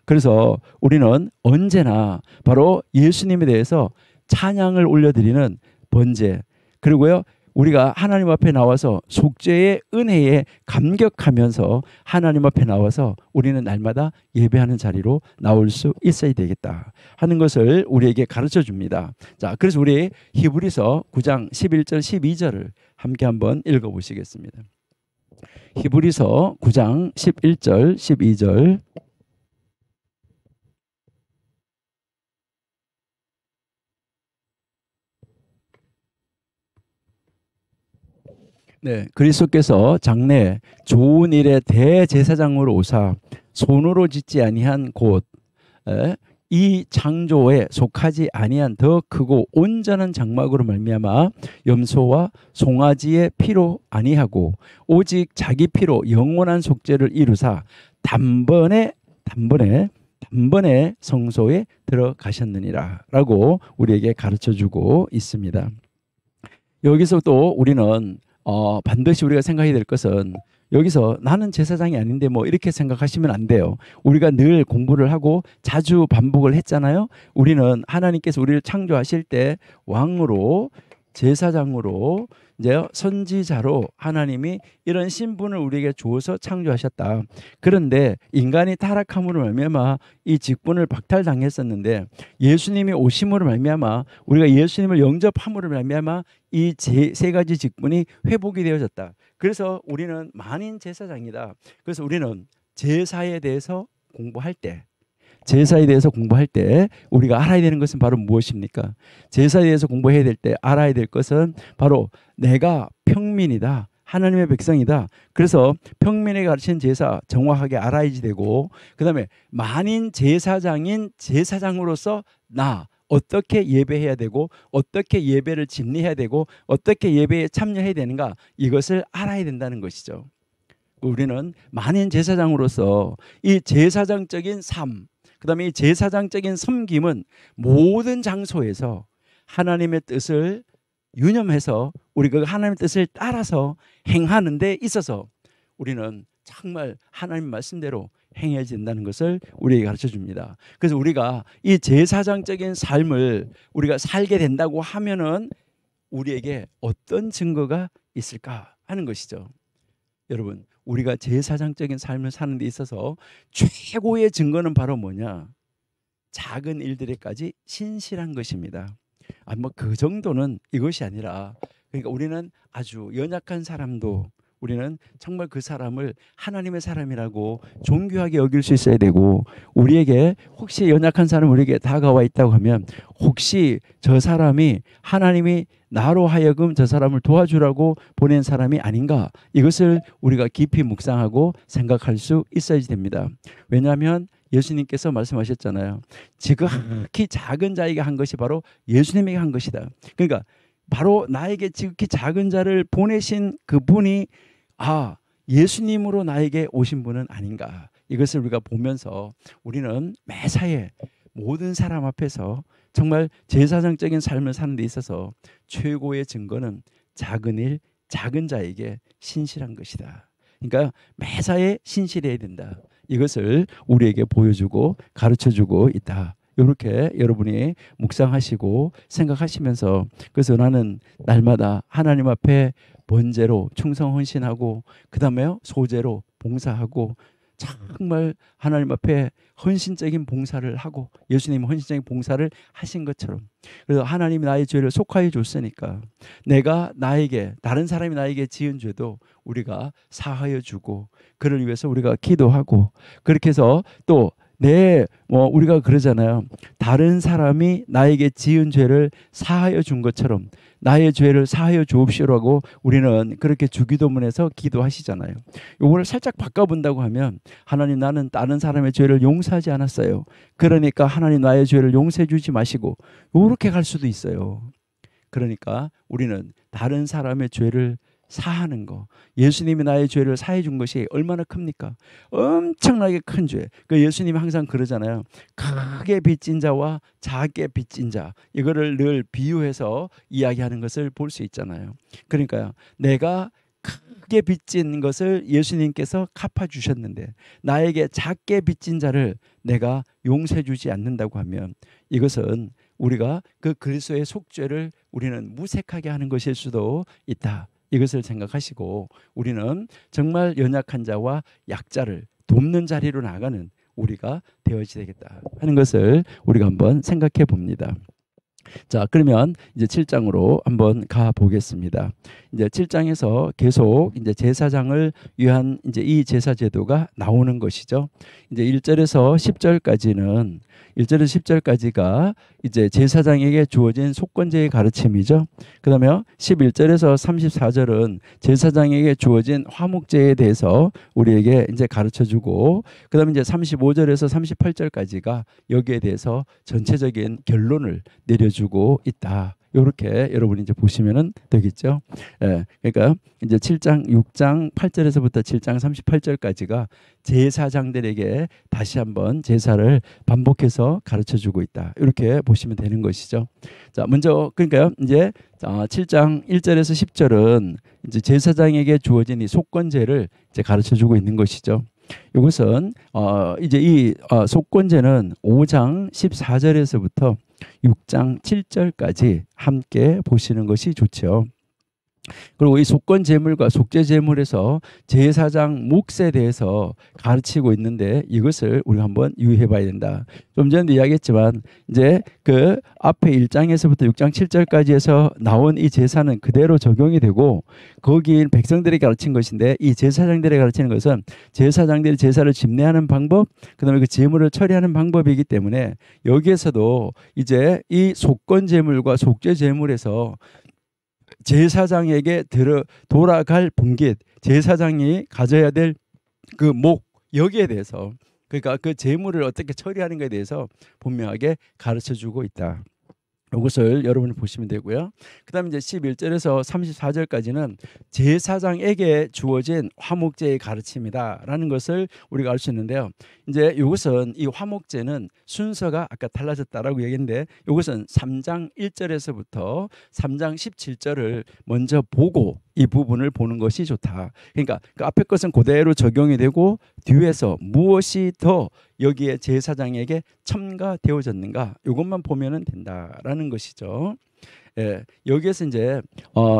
그래서 우리는 언제나 바로 예수님에 대해서 찬양을 올려드리는 번제, 그리고요 우리가 하나님 앞에 나와서 속죄의 은혜에 감격하면서 하나님 앞에 나와서 우리는 날마다 예배하는 자리로 나올 수 있어야 되겠다 하는 것을 우리에게 가르쳐 줍니다. 자, 그래서 우리 히브리서 9장 11절 12절을 함께 한번 읽어보시겠습니다. 히브리서 9장 11절 12절. 네, 그리스도께서 장래 좋은 일의 대제사장으로 오사 손으로 짓지 아니한 곳 이 창조에 속하지 아니한 더 크고 온전한 장막으로 말미암아 염소와 송아지의 피로 아니하고 오직 자기 피로 영원한 속죄를 이루사 단번에 성소에 들어가셨느니라 라고 우리에게 가르쳐주고 있습니다. 여기서 또 우리는 반드시 우리가 생각해야 될 것은 여기서 나는 제사장이 아닌데 뭐 이렇게 생각하시면 안 돼요. 우리가 늘 공부를 하고 자주 반복을 했잖아요. 우리는 하나님께서 우리를 창조하실 때 왕으로 제사장으로 이제 선지자로 하나님이 이런 신분을 우리에게 주어서 창조하셨다. 그런데 인간이 타락함으로 말미암아 이 직분을 박탈당했었는데 예수님이 오심으로 말미암아 우리가 예수님을 영접함으로 말미암아 이 세 가지 직분이 회복이 되어졌다. 그래서 우리는 만인 제사장이다. 그래서 우리는 제사에 대해서 공부할 때 우리가 알아야 되는 것은 바로 무엇입니까? 제사에 대해서 공부해야 될 때 알아야 될 것은 바로 내가 평민이다. 하나님의 백성이다. 그래서 평민에게 가르친 제사 정확하게 알아야지 되고 그 다음에 만인 제사장인 제사장으로서 나 어떻게 예배해야 되고 어떻게 예배를 집리해야 되고 어떻게 예배에 참여해야 되는가 이것을 알아야 된다는 것이죠. 우리는 만인 제사장으로서 이 제사장적인 삶 그 다음에 이 제사장적인 섬김은 모든 장소에서 하나님의 뜻을 유념해서 우리 그 하나님의 뜻을 따라서 행하는 데 있어서 우리는 정말 하나님 말씀대로 행해야 된다는 것을 우리에게 가르쳐 줍니다. 그래서 우리가 이 제사장적인 삶을 우리가 살게 된다고 하면은 우리에게 어떤 증거가 있을까 하는 것이죠. 여러분 우리가 제사장적인 삶을 사는 데 있어서 최고의 증거는 바로 뭐냐? 작은 일들에까지 신실한 것입니다. 뭐 그 정도는 이것이 아니라 그러니까 우리는 아주 연약한 사람도 우리는 정말 그 사람을 하나님의 사람이라고 존귀하게 여길 수 있어야 되고 우리에게 혹시 연약한 사람 우리에게 다가와 있다고 하면 혹시 저 사람이 하나님이 나로 하여금 저 사람을 도와주라고 보낸 사람이 아닌가 이것을 우리가 깊이 묵상하고 생각할 수 있어야 됩니다. 왜냐하면 예수님께서 말씀하셨잖아요. 지극히 작은 자에게 한 것이 바로 예수님에게 한 것이다. 그러니까 바로 나에게 지극히 작은 자를 보내신 그분이 예수님으로 나에게 오신 분은 아닌가. 이것을 우리가 보면서 우리는 매사에 모든 사람 앞에서 정말 제사장적인 삶을 사는 데 있어서 최고의 증거는 작은 일, 작은 자에게 신실한 것이다. 그러니까 매사에 신실해야 된다. 이것을 우리에게 보여주고 가르쳐주고 있다. 이렇게 여러분이 묵상하시고 생각하시면서 그래서 나는 날마다 하나님 앞에 번제로 충성 헌신하고 그 다음에요 소제로 봉사하고 정말 하나님 앞에 헌신적인 봉사를 하고 예수님이 헌신적인 봉사를 하신 것처럼, 그래서 하나님이 나의 죄를 속하여 줬으니까 내가 나에게, 다른 사람이 나에게 지은 죄도 우리가 사하여 주고, 그를 위해서 우리가 기도하고, 그렇게 해서 또 우리가 그러잖아요. 다른 사람이 나에게 지은 죄를 사하여 준 것처럼 나의 죄를 사하여 주옵시오라고 우리는 그렇게 주기도문에서 기도하시잖아요. 요거를 살짝 바꿔본다고 하면, 하나님, 나는 다른 사람의 죄를 용서하지 않았어요. 그러니까 하나님 나의 죄를 용서해 주지 마시고, 요렇게 갈 수도 있어요. 그러니까 우리는 다른 사람의 죄를 사하는 거, 예수님이 나의 죄를 사해 준 것이 얼마나 큽니까? 엄청나게 큰 죄. 그 예수님이 항상 그러잖아요. 크게 빚진 자와 작게 빚진 자, 이거를 늘 비유해서 이야기하는 것을 볼 수 있잖아요. 그러니까요, 내가 크게 빚진 것을 예수님께서 갚아주셨는데 나에게 작게 빚진 자를 내가 용서해 주지 않는다고 하면, 이것은 우리가 그 그리스도의 속죄를 우리는 무색하게 하는 것일 수도 있다. 이것을 생각하시고 우리는 정말 연약한 자와 약자를 돕는 자리로 나가는 우리가 되어야 되겠다 하는 것을 우리가 한번 생각해 봅니다. 자, 그러면 이제 7장으로 한번 가 보겠습니다. 이제 7장에서 계속 이제 제사장을 위한 이제 이 제사 제도가 나오는 것이죠. 이제 1절에서 10절까지는 1절에서 10절까지가 이제 제사장에게 주어진 속건제의 가르침이죠. 그다음에 11절에서 34절은 제사장에게 주어진 화목제에 대해서 우리에게 이제 가르쳐 주고, 그다음에 이제 35절에서 38절까지가 여기에 대해서 전체적인 결론을 내려주고 있다. 이렇게 여러분이 이제 보시면은 되겠죠. 예, 그러니까 이제 7장, 6장 8절에서부터 7장 38절까지가 제사장들에게 다시 한번 제사를 반복해서 가르쳐 주고 있다. 이렇게 보시면 되는 것이죠. 자, 먼저 그러니까요. 이제 7장 1절에서 10절은 이제 제사장에게 주어진 이 속건제를 이제 가르쳐 주고 있는 것이죠. 이것은 이제 이 속건제는 5장 14절에서부터 6장 7절까지 함께 보시는 것이 좋죠. 그리고 이 속건 제물과 속죄 제물에서 제사장 몫에 대해서 가르치고 있는데, 이것을 우리가 한번 유의해 봐야 된다. 좀 전에 이야기했지만 이제 그 앞에 1장에서부터 6장 7절까지에서 나온 이 제사는 그대로 적용이 되고, 거기 백성들에게 가르친 것인데, 이 제사장들에게 가르치는 것은 제사장들이 제사를 집례하는 방법, 그다음에 그 제물을 처리하는 방법이기 때문에 여기에서도 이제 이 속건 제물과 속죄 제물에서 제사장에게 돌아갈 분깃, 제사장이 가져야 될 그 목, 여기에 대해서, 그러니까 그 제물을 어떻게 처리하는 것에 대해서 분명하게 가르쳐 주고 있다. 이것을 여러분이 보시면 되고요. 그 다음에 이제 11절에서 34절까지는 제사장에게 주어진 화목제의 가르침이다 라는 것을 우리가 알 수 있는데요. 이제 이것은 이 화목제는 순서가 아까 달라졌다라고 얘기했는데, 이것은 3장 1절에서부터 3장 17절을 먼저 보고 이 부분을 보는 것이 좋다. 그러니까 그 앞에 것은 그대로 적용이 되고 뒤에서 무엇이 더 여기에 제사장에게 첨가되어졌는가, 이것만 보면은 된다라는 것이죠. 예, 여기에서 이제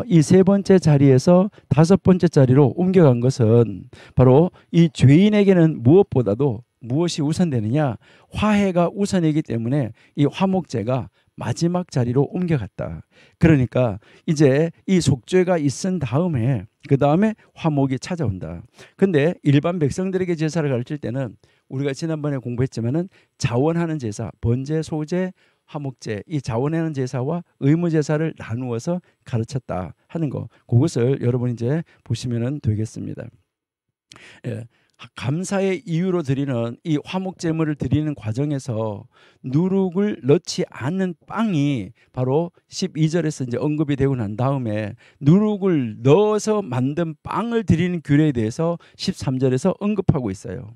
이 세 번째 자리에서 다섯 번째 자리로 옮겨간 것은 바로 이 죄인에게는 무엇보다도 무엇이 우선되느냐, 화해가 우선이기 때문에 이 화목제가 마지막 자리로 옮겨갔다. 그러니까 이제 이 속죄가 있은 다음에 그 다음에 화목이 찾아온다. 근데 일반 백성들에게 제사를 가르칠 때는 우리가 지난번에 공부했지만은 자원하는 제사, 번제, 소제, 화목제, 이 자원하는 제사와 의무 제사를 나누어서 가르쳤다 하는 거, 그것을 여러분 이제 보시면은 되겠습니다. 예. 감사의 이유로 드리는 이 화목 제물을 드리는 과정에서 누룩을 넣지 않는 빵이 바로 12절에서 이제 언급이 되고 난 다음에 누룩을 넣어서 만든 빵을 드리는 규례에 대해서 13절에서 언급하고 있어요.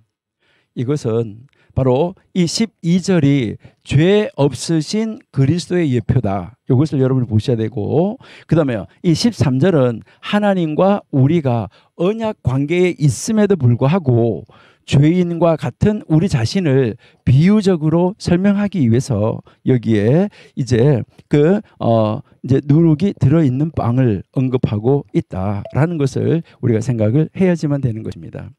이것은 바로 이 12절이 죄 없으신 그리스도의 예표다. 이것을 여러분이 보셔야 되고, 그 다음에 이 13절은 하나님과 우리가 언약 관계에 있음에도 불구하고 죄인과 같은 우리 자신을 비유적으로 설명하기 위해서 여기에 이제 이제 누룩이 들어있는 빵을 언급하고 있다라는 것을 우리가 생각을 해야지만 되는 것입니다.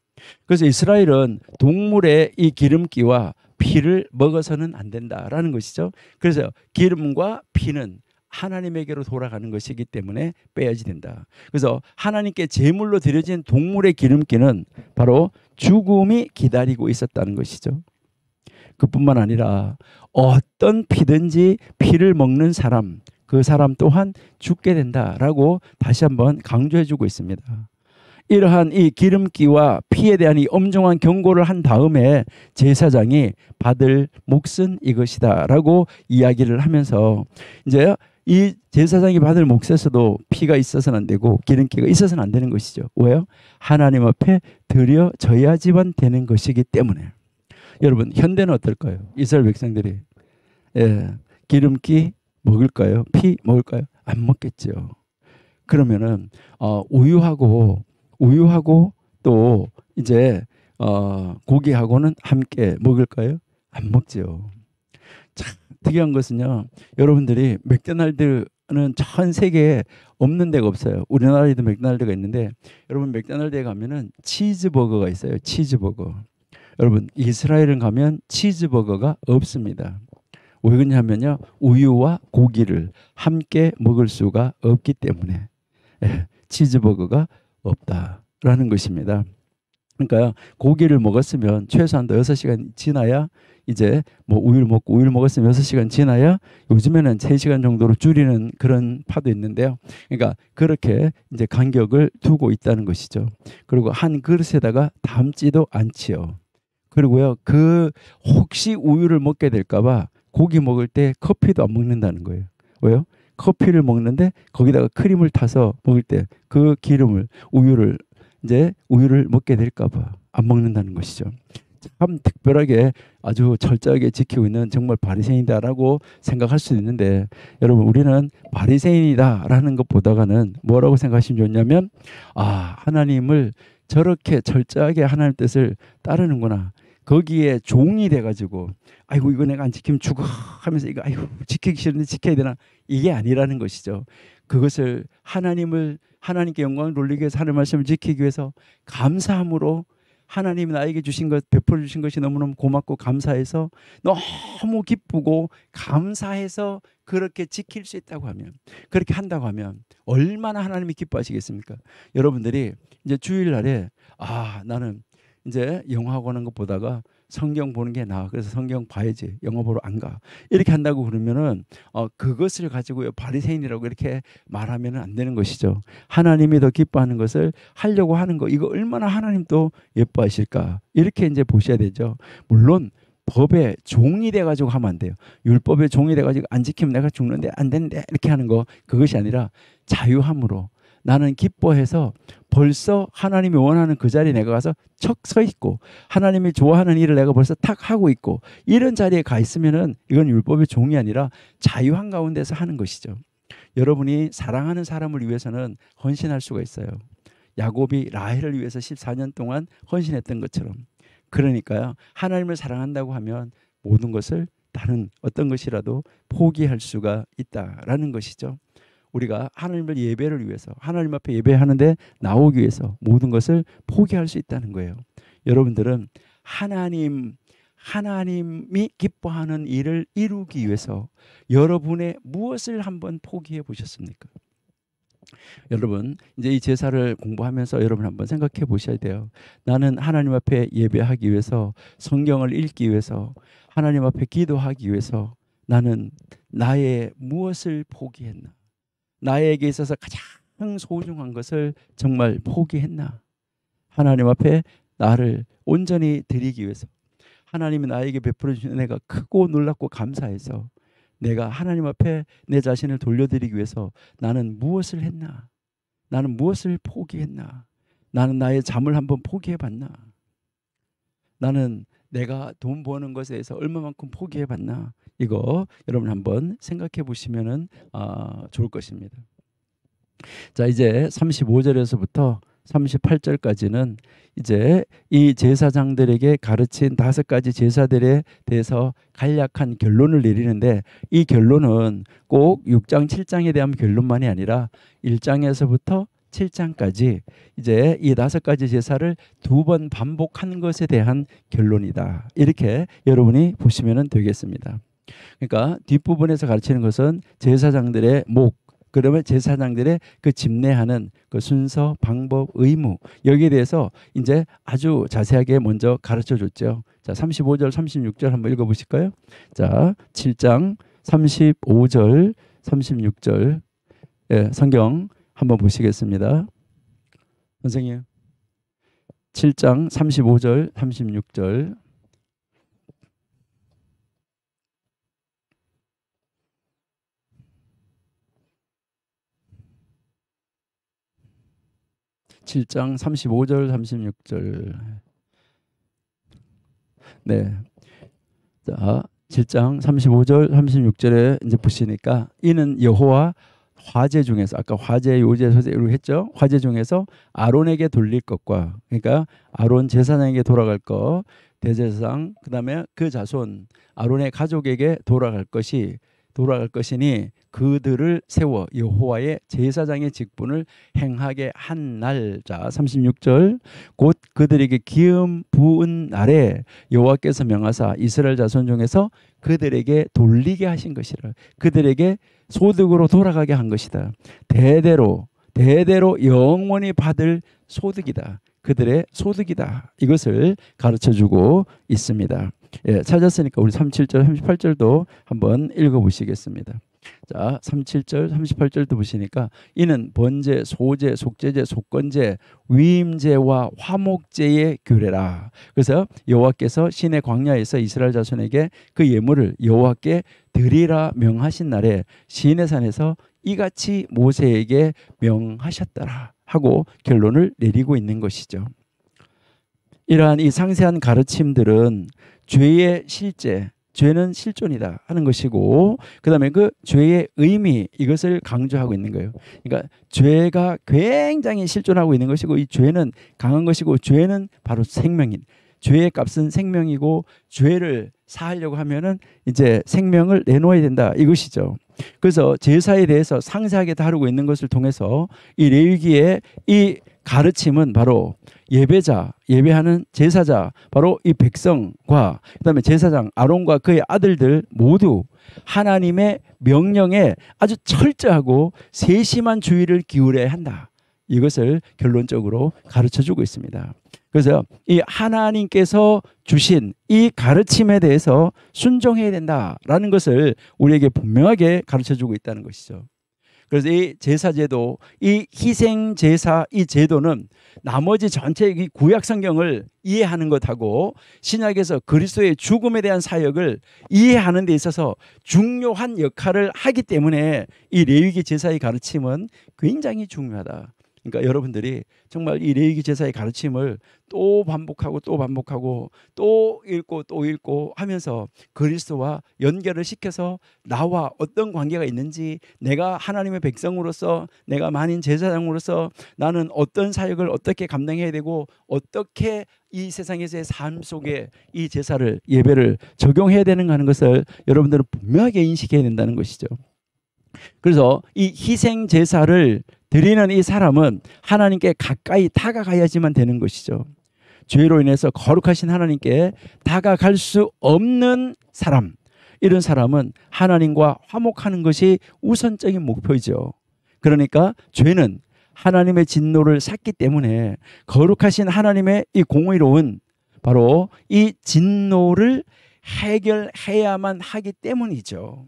그래서 이스라엘은 동물의 이 기름기와 피를 먹어서는 안 된다라는 것이죠. 그래서 기름과 피는 하나님에게로 돌아가는 것이기 때문에 빼야지 된다. 그래서 하나님께 제물로 드려진 동물의 기름기는 바로 죽음이 기다리고 있었다는 것이죠. 그뿐만 아니라 어떤 피든지 피를 먹는 사람, 그 사람 또한 죽게 된다라고 다시 한번 강조해주고 있습니다. 이러한 이 기름기와 피에 대한 이 엄정한 경고를 한 다음에 제사장이 받을 몫은 이것이다라고 이야기를 하면서 이제 이 제사장이 받을 몫에서도 피가 있어서는 안 되고 기름기가 있어서는 안 되는 것이죠. 왜요? 하나님 앞에 드려져야지만 되는 것이기 때문에. 여러분, 현대는 어떨까요? 이스라엘 백성들이 기름기 먹을까요? 피 먹을까요? 안 먹겠죠. 그러면은 우유하고 또 이제 고기하고는 함께 먹을까요? 안 먹죠. 참 특이한 것은요, 여러분들이 맥도날드는 전 세계에 없는 데가 없어요. 우리나라에도 맥도날드가 있는데, 여러분 맥도날드에 가면은 치즈버거가 있어요. 치즈버거. 여러분, 이스라엘은 가면 치즈버거가 없습니다. 왜 그러냐면요, 우유와 고기를 함께 먹을 수가 없기 때문에 치즈버거가 없다라는 것입니다. 그러니까 고기를 먹었으면 최소한도 6시간 지나야 이제 뭐 우유를 먹었으면 6시간 지나야, 요즘에는 3시간 정도로 줄이는 그런 파도 있는데요. 그러니까 그렇게 이제 간격을 두고 있다는 것이죠. 그리고 한 그릇에다가 담지도 않지요. 그리고요, 혹시 우유를 먹게 될까봐 고기 먹을 때 커피도 안 먹는다는 거예요. 왜요? 커피를 먹는데 거기다가 크림을 타서 먹을 때 그 우유를 먹게 될까봐 안 먹는다는 것이죠. 참 특별하게 아주 철저하게 지키고 있는 정말 바리새인이다라고 생각할 수도 있는데, 여러분, 우리는 바리새인이다라는 것보다는 뭐라고 생각하시면 좋냐면, 하나님을 저렇게 철저하게 하나님 뜻을 따르는구나, 거기에 종이 돼가지고 아이고 이거 내가 안 지키면 죽어 하면서 이거 아이고 지키기 싫은데 지켜야 되나, 이게 아니라는 것이죠. 그것을 하나님께 영광을 돌리기 위해서, 하나님의 말씀을 지키기 위해서 감사함으로 하나님이 나에게 주신 것, 베풀어 주신 것이 너무너무 고맙고 감사해서, 너무 기쁘고 감사해서 그렇게 지킬 수 있다고 하면, 그렇게 한다고 하면 얼마나 하나님이 기뻐하시겠습니까? 여러분들이 이제 주일날에 나는 이제 영화 보는 것보다가 성경 보는 게 나아, 그래서 성경 봐야지, 영화 보러 안 가, 이렇게 한다고 그러면은 그것을 가지고 바리새인이라고 이렇게 말하면 안 되는 것이죠. 하나님이 더 기뻐하는 것을 하려고 하는 거, 이거 얼마나 하나님 또 예뻐하실까, 이렇게 이제 보셔야 되죠. 물론 법의 종이 돼가지고 하면 안 돼요. 율법의 종이 돼가지고 안 지키면 내가 죽는데 안 되는데 이렇게 하는 거, 그것이 아니라 자유함으로 나는 기뻐해서 벌써 하나님이 원하는 그 자리에 내가 가서 척 서 있고, 하나님이 좋아하는 일을 내가 벌써 탁 하고 있고, 이런 자리에 가 있으면은 이건 율법의 종이 아니라 자유한 가운데서 하는 것이죠. 여러분이 사랑하는 사람을 위해서는 헌신할 수가 있어요. 야곱이 라헬을 위해서 14년 동안 헌신했던 것처럼. 그러니까요, 하나님을 사랑한다고 하면 모든 것을, 다른 어떤 것이라도 포기할 수가 있다라는 것이죠. 우리가 하나님을 예배를 위해서, 하나님 앞에 예배하는데 나오기 위해서 모든 것을 포기할 수 있다는 거예요. 여러분들은 하나님이 기뻐하는 일을 이루기 위해서 여러분의 무엇을 한번 포기해 보셨습니까? 여러분, 이제 이 제사를 공부하면서 여러분 한번 생각해 보셔야 돼요. 나는 하나님 앞에 예배하기 위해서, 성경을 읽기 위해서, 하나님 앞에 기도하기 위해서 나는 나의 무엇을 포기했나? 나에게 있어서 가장 소중한 것을 정말 포기했나? 하나님 앞에 나를 온전히 드리기 위해서, 하나님이 나에게 베풀어 주신 은혜가 크고 놀랍고 감사해서 내가 하나님 앞에 내 자신을 돌려드리기 위해서 나는 무엇을 했나? 나는 무엇을 포기했나? 나는 나의 잠을 한번 포기해봤나? 나는 내가 돈 버는 것에 대해서 얼마만큼 포기해봤나? 이거 여러분 한번 생각해 보시면은 좋을 것입니다. 자, 이제 35절에서부터 38절까지는 이제 이 제사장들에게 가르친 5가지 제사들에 대해서 간략한 결론을 내리는데, 이 결론은 꼭 6장 7장에 대한 결론만이 아니라 1장에서부터 7장까지 이제 이 5가지 제사를 2번 반복한 것에 대한 결론이다. 이렇게 여러분이 보시면 되겠습니다. 그러니까 뒷부분에서 가르치는 것은 제사장들의 목, 그러면 제사장들의 그 집례하는 그 순서, 방법, 의무, 여기에 대해서 이제 아주 자세하게 먼저 가르쳐 줬죠. 자, 35절, 36절 한번 읽어 보실까요? 자, 7장 35절, 36절. 예, 성경 한번 보시겠습니다. 선생님. 7장 35절, 36절. (7장) 35절 36절. 네. 자, 7장 35절 36절에 이제 보시니까 이는 여호와 화제 중에서, 아까 화제, 요제, 소제 이렇게 했죠. 화제 중에서 아론에게 돌릴 것과, 그러니까 아론 제사장에게 돌아갈 것, 대제사장, 그다음에 그 자손 아론의 가족에게 돌아갈 것이니 그들을 세워 여호와의 제사장의 직분을 행하게 한 날. 자, 36절. 곧 그들에게 기름 부은 날에 여호와께서 명하사 이스라엘 자손 중에서 그들에게 돌리게 하신 것이라. 그들에게 소득으로 돌아가게 한 것이다. 대대로 영원히 받을 소득이다. 그들의 소득이다. 이것을 가르쳐주고 있습니다. 예, 찾았으니까 우리 37절, 38절도 한번 읽어보시겠습니다. 자, 37절, 38절도 보시니까 이는 번제, 소제, 속제제, 속건제, 위임제와 화목제의 규례라. 그래서 여호와께서 시내 광야에서 이스라엘 자손에게 그 예물을 여호와께 드리라 명하신 날에 시내산에서 이같이 모세에게 명하셨더라 하고 결론을 내리고 있는 것이죠. 이러한 이 상세한 가르침들은 죄의 실제, 죄는 실존이다 하는 것이고, 그 다음에 그 죄의 의미, 이것을 강조하고 있는 거예요. 그러니까 죄가 굉장히 실존하고 있는 것이고, 이 죄는 강한 것이고, 죄는 바로 생명인, 죄의 값은 생명이고, 죄를 사하려고 하면은 이제 생명을 내놓아야 된다, 이것이죠. 그래서 제사에 대해서 상세하게 다루고 있는 것을 통해서 이 레위기의 이 가르침은 바로 예배자, 예배하는 제사자, 바로 이 백성과 그다음에 제사장 아론과 그의 아들들 모두 하나님의 명령에 아주 철저하고 세심한 주의를 기울여야 한다. 이것을 결론적으로 가르쳐주고 있습니다. 그래서 이 하나님께서 주신 이 가르침에 대해서 순종해야 된다라는 것을 우리에게 분명하게 가르쳐주고 있다는 것이죠. 그래서 이 제사제도, 이 희생제사, 이 제도는 나머지 전체 이 구약 성경을 이해하는 것하고 신약에서 그리스도의 죽음에 대한 사역을 이해하는 데 있어서 중요한 역할을 하기 때문에 이 레위기 제사의 가르침은 굉장히 중요하다. 그러니까 여러분들이 정말 이 레위기 제사의 가르침을 또 반복하고 또 반복하고 또 읽고 또 읽고 하면서 그리스도와 연결을 시켜서 나와 어떤 관계가 있는지, 내가 하나님의 백성으로서, 내가 만인 제사장으로서 나는 어떤 사역을 어떻게 감당해야 되고 어떻게 이 세상에서의 삶 속에 이 제사를, 예배를 적용해야 되는가 하는 것을 여러분들은 분명하게 인식해야 된다는 것이죠. 그래서 이 희생 제사를 드리는 이 사람은 하나님께 가까이 다가가야지만 되는 것이죠. 죄로 인해서 거룩하신 하나님께 다가갈 수 없는 사람, 이런 사람은 하나님과 화목하는 것이 우선적인 목표이죠. 그러니까 죄는 하나님의 진노를 샀기 때문에 거룩하신 하나님의 이 공의로운 바로 이 진노를 해결해야만 하기 때문이죠.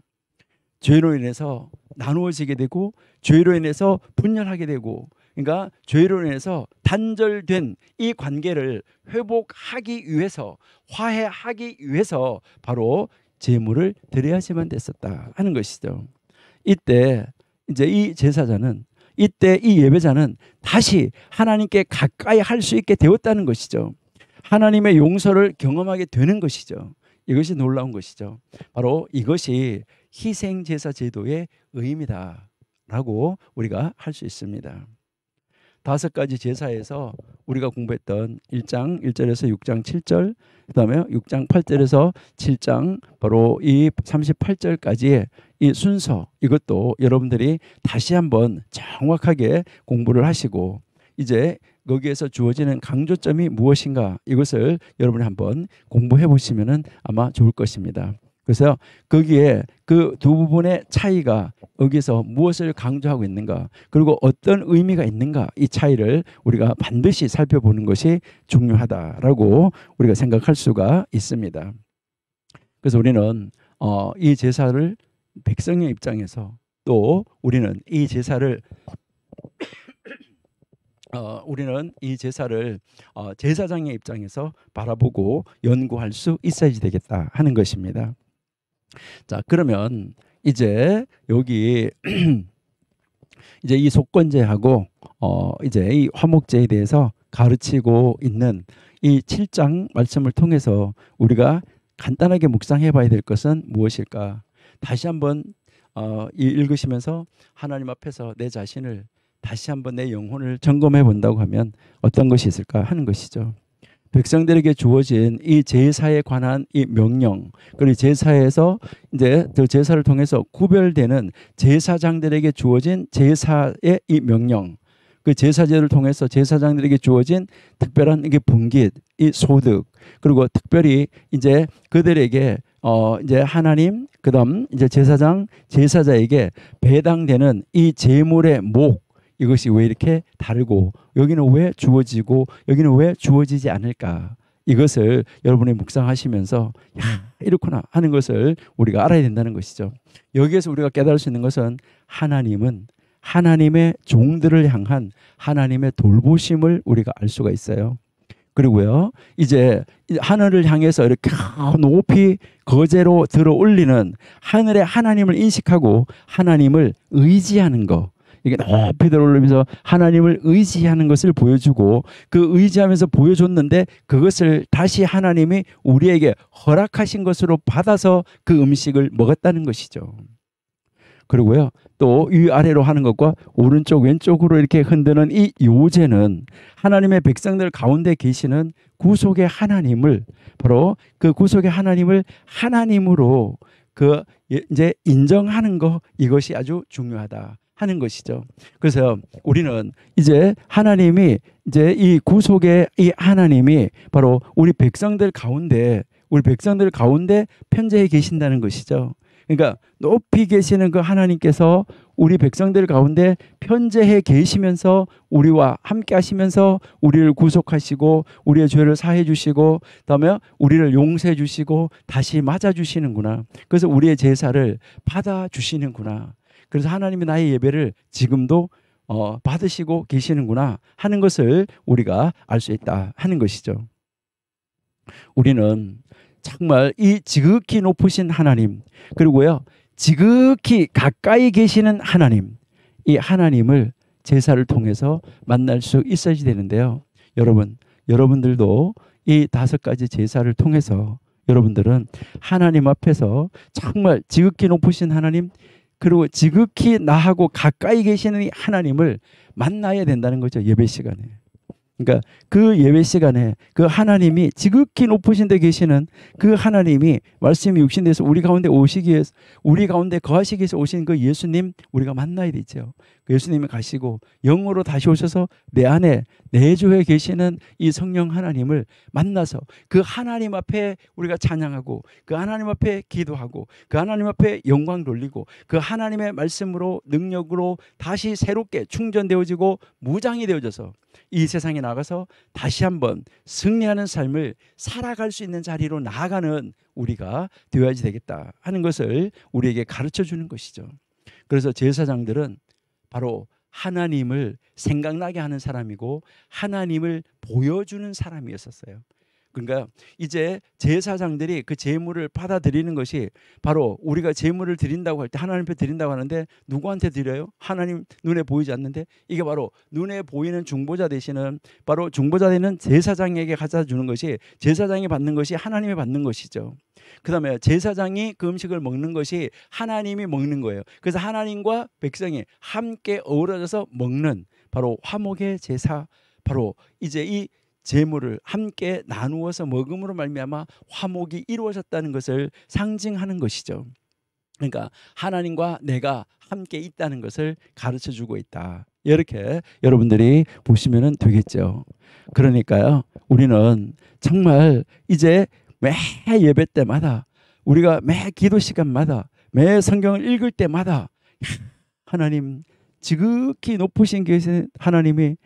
죄로 인해서 나누어지게 되고, 죄로 인해서 분열하게 되고, 그러니까 죄로 인해서 단절된 이 관계를 회복하기 위해서, 화해하기 위해서 바로 제물을 드려야지만 됐었다 하는 것이죠. 이때 이제 이 제사자는, 이때 이 예배자는 다시 하나님께 가까이 할 수 있게 되었다는 것이죠. 하나님의 용서를 경험하게 되는 것이죠. 이것이 놀라운 것이죠. 바로 이것이 희생제사 제도의 의미다라고 우리가 할 수 있습니다. 5가지 제사에서 우리가 공부했던 1장 1절에서 6장 7절, 그 다음에 6장 8절에서 7장 바로 이 38절까지의 이 순서 이것도 여러분들이 다시 한번 정확하게 공부를 하시고 이제 거기에서 주어지는 강조점이 무엇인가 이것을 여러분이 한번 공부해 보시면은 아마 좋을 것입니다. 그래서 거기에 그 두 부분의 차이가 여기서 무엇을 강조하고 있는가 그리고 어떤 의미가 있는가 이 차이를 우리가 반드시 살펴보는 것이 중요하다라고 우리가 생각할 수가 있습니다. 그래서 우리는 이 제사를 백성의 입장에서 또 우리는 이 제사를 제사장의 입장에서 바라보고 연구할 수 있어야지 되겠다 하는 것입니다. 자, 그러면 이제 여기 이제 이 속건제하고 이제 이 화목제에 대해서 가르치고 있는 이 7장 말씀을 통해서 우리가 간단하게 묵상해 봐야 될 것은 무엇일까? 다시 한번 읽으시면서 하나님 앞에서 내 자신을 다시 한번 내 영혼을 점검해 본다고 하면 어떤 것이 있을까 하는 것이죠. 백성들에게 주어진 이 제사에 관한 이 명령, 그리고 제사에서 이제 그 제사를 통해서 구별되는 제사장들에게 주어진 제사의 이 명령, 그 제사제를 통해서 제사장들에게 주어진 특별한 이게 분깃, 이 소득, 그리고 특별히 이제 그들에게 이제 하나님, 그다음 이제 제사장, 제사자에게 배당되는 이 제물의 목 이것이 왜 이렇게 다르고 여기는 왜 주어지고 여기는 왜 주어지지 않을까 이것을 여러분이 묵상하시면서 야 이렇구나 하는 것을 우리가 알아야 된다는 것이죠. 여기에서 우리가 깨달을 수 있는 것은 하나님은 하나님의 종들을 향한 하나님의 돌보심을 우리가 알 수가 있어요. 그리고요 이제 하늘을 향해서 이렇게 높이 거제로 들어 올리는 하늘의 하나님을 인식하고 하나님을 의지하는 것 이게 높이 들어올리면서 하나님을 의지하는 것을 보여주고 그 의지하면서 보여줬는데 그것을 다시 하나님이 우리에게 허락하신 것으로 받아서 그 음식을 먹었다는 것이죠. 그리고요 또 위아래로 하는 것과 오른쪽 왼쪽으로 이렇게 흔드는 이 요제는 하나님의 백성들 가운데 계시는 구속의 하나님을 바로 그 구속의 하나님을 하나님으로 그 이제 인정하는 것 이것이 아주 중요하다 하는 것이죠. 그래서 우리는 이제 하나님이 이제 이 구속의 이 하나님이 바로 우리 백성들 가운데 편재해 계신다는 것이죠. 그러니까 높이 계시는 그 하나님께서 우리 백성들 가운데 편재해 계시면서 우리와 함께 하시면서 우리를 구속하시고 우리의 죄를 사해 주시고 그다음에 우리를 용서해 주시고 다시 맞아 주시는구나. 그래서 우리의 제사를 받아 주시는구나. 그래서 하나님이 나의 예배를 지금도 받으시고 계시는구나 하는 것을 우리가 알 수 있다 하는 것이죠. 우리는 정말 이 지극히 높으신 하나님 그리고요 지극히 가까이 계시는 하나님 이 하나님을 제사를 통해서 만날 수 있어야 되는데요. 여러분들도 이 5가지 제사를 통해서 여러분들은 하나님 앞에서 정말 지극히 높으신 하나님 그리고 지극히 나하고 가까이 계시는 이 하나님을 만나야 된다는 거죠. 예배 시간에. 그러니까 그 예배 시간에 그 하나님이 지극히 높으신 데 계시는 그 하나님이 말씀이 육신돼서 우리 가운데 오시기 위해서 우리 가운데 거하시기 위해서 오신 그 예수님 우리가 만나야 되죠. 그 예수님이 가시고 영으로 다시 오셔서 내 안에 내주에 계시는 이 성령 하나님을 만나서 그 하나님 앞에 우리가 찬양하고 그 하나님 앞에 기도하고 그 하나님 앞에 영광 돌리고 그 하나님의 말씀으로 능력으로 다시 새롭게 충전되어지고 무장이 되어져서 이 세상에 나가서 다시 한번 승리하는 삶을 살아갈 수 있는 자리로 나아가는 우리가 되어야지 되겠다 하는 것을 우리에게 가르쳐 주는 것이죠. 그래서 제사장들은 바로 하나님을 생각나게 하는 사람이고 하나님을 보여주는 사람이었었어요. 그러니까 이제 제사장들이 그 제물을 받아들이는 것이 바로 우리가 제물을 드린다고 할 때 하나님 앞에 드린다고 하는데 누구한테 드려요? 하나님 눈에 보이지 않는데 이게 바로 눈에 보이는 중보자 되시는 바로 중보자 되는 제사장에게 갖다 주는 것이 제사장이 받는 것이 하나님이 받는 것이죠. 그 다음에 제사장이 그 음식을 먹는 것이 하나님이 먹는 거예요. 그래서 하나님과 백성이 함께 어우러져서 먹는 바로 화목의 제사 바로 이제 이 제물을 함께 나누어서 먹음으로 말미암아 화목이 이루어졌다는 것을 상징하는 것이죠. 그러니까 하나님과 내가 함께 있다는 것을 가르쳐 주고 있다. 이렇게 여러분들이 보시면 되겠죠. 그러니까요, 우리는 정말 이제 매 예배 때마다, 우리가 매 기도 시간마다, 매 성경을 읽을 때마다 하나님, 지극히 높으신 계신 하나님이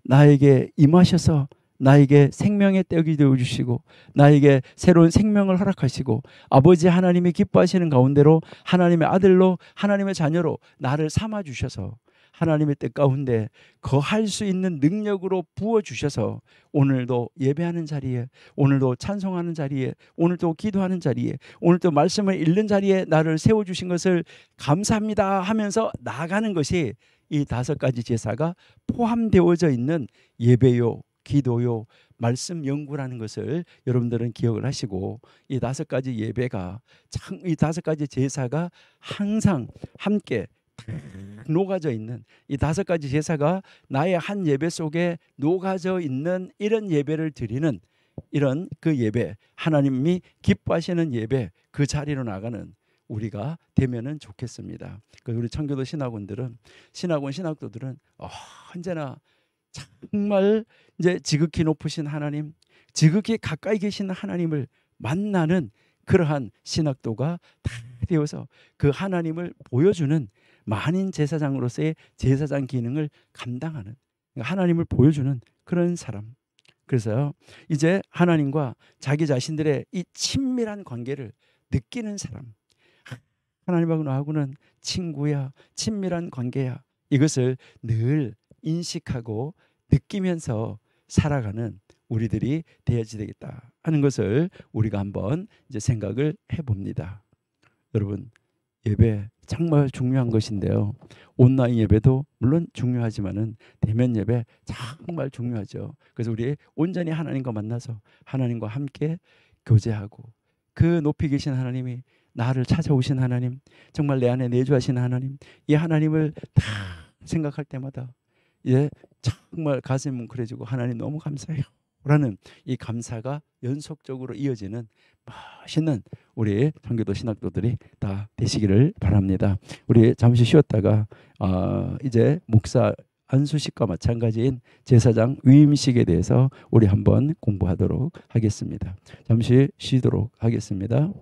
나에게 임하셔서 나에게 생명의 떡이 되어주시고 나에게 새로운 생명을 허락하시고 아버지 하나님이 기뻐하시는 가운데로 하나님의 아들로 하나님의 자녀로 나를 삼아주셔서 하나님의 뜻 가운데 거할 수 있는 능력으로 부어주셔서 오늘도 예배하는 자리에, 오늘도 찬송하는 자리에, 오늘도 기도하는 자리에, 오늘도 말씀을 읽는 자리에 나를 세워주신 것을 감사합니다 하면서 나아가는 것이 이 5가지 제사가 포함되어져 있는 예배요, 기도요, 말씀 연구라는 것을 여러분들은 기억을 하시고, 이 5가지 예배가 참, 이 5가지 제사가 항상 함께 녹아져 있는, 이 5가지 제사가 나의 한 예배 속에 녹아져 있는 이런 예배를 드리는, 이런 그 예배, 하나님이 기뻐하시는 예배, 그 자리로 나가는 우리가 되면은 좋겠습니다. 그래서 우리 청교도 신학원들은, 신학도들은 언제나 정말 이제 지극히 높으신 하나님, 지극히 가까이 계신 하나님을 만나는 그러한 신학도가 다 되어서 그 하나님을 보여주는 만인 제사장으로서의 제사장 기능을 감당하는, 하나님을 보여주는 그런 사람. 그래서 이제 하나님과 자기 자신들의 이 친밀한 관계를 느끼는 사람, 하나님하고 나하고는 친구야, 친밀한 관계야, 이것을 늘 인식하고 느끼면서 살아가는 우리들이 되어야 되겠다 하는 것을 우리가 한번 이제 생각을 해봅니다. 여러분, 예배 정말 중요한 것인데요. 온라인 예배도 물론 중요하지만은 대면 예배 정말 중요하죠. 그래서 우리 온전히 하나님과 만나서 하나님과 함께 교제하고, 그 높이 계신 하나님이, 나를 찾아오신 하나님, 정말 내 안에 내주하신 하나님, 이 하나님을 다 생각할 때마다 정말 가슴이 뭉클해지고 하나님 너무 감사해요 라는 이 감사가 연속적으로 이어지는 멋있는 우리 청교도 신학도들이 다 되시기를 바랍니다. 우리 잠시 쉬었다가 이제 목사 안수식과 마찬가지인 제사장 위임식에 대해서 우리 한번 공부하도록 하겠습니다. 잠시 쉬도록 하겠습니다.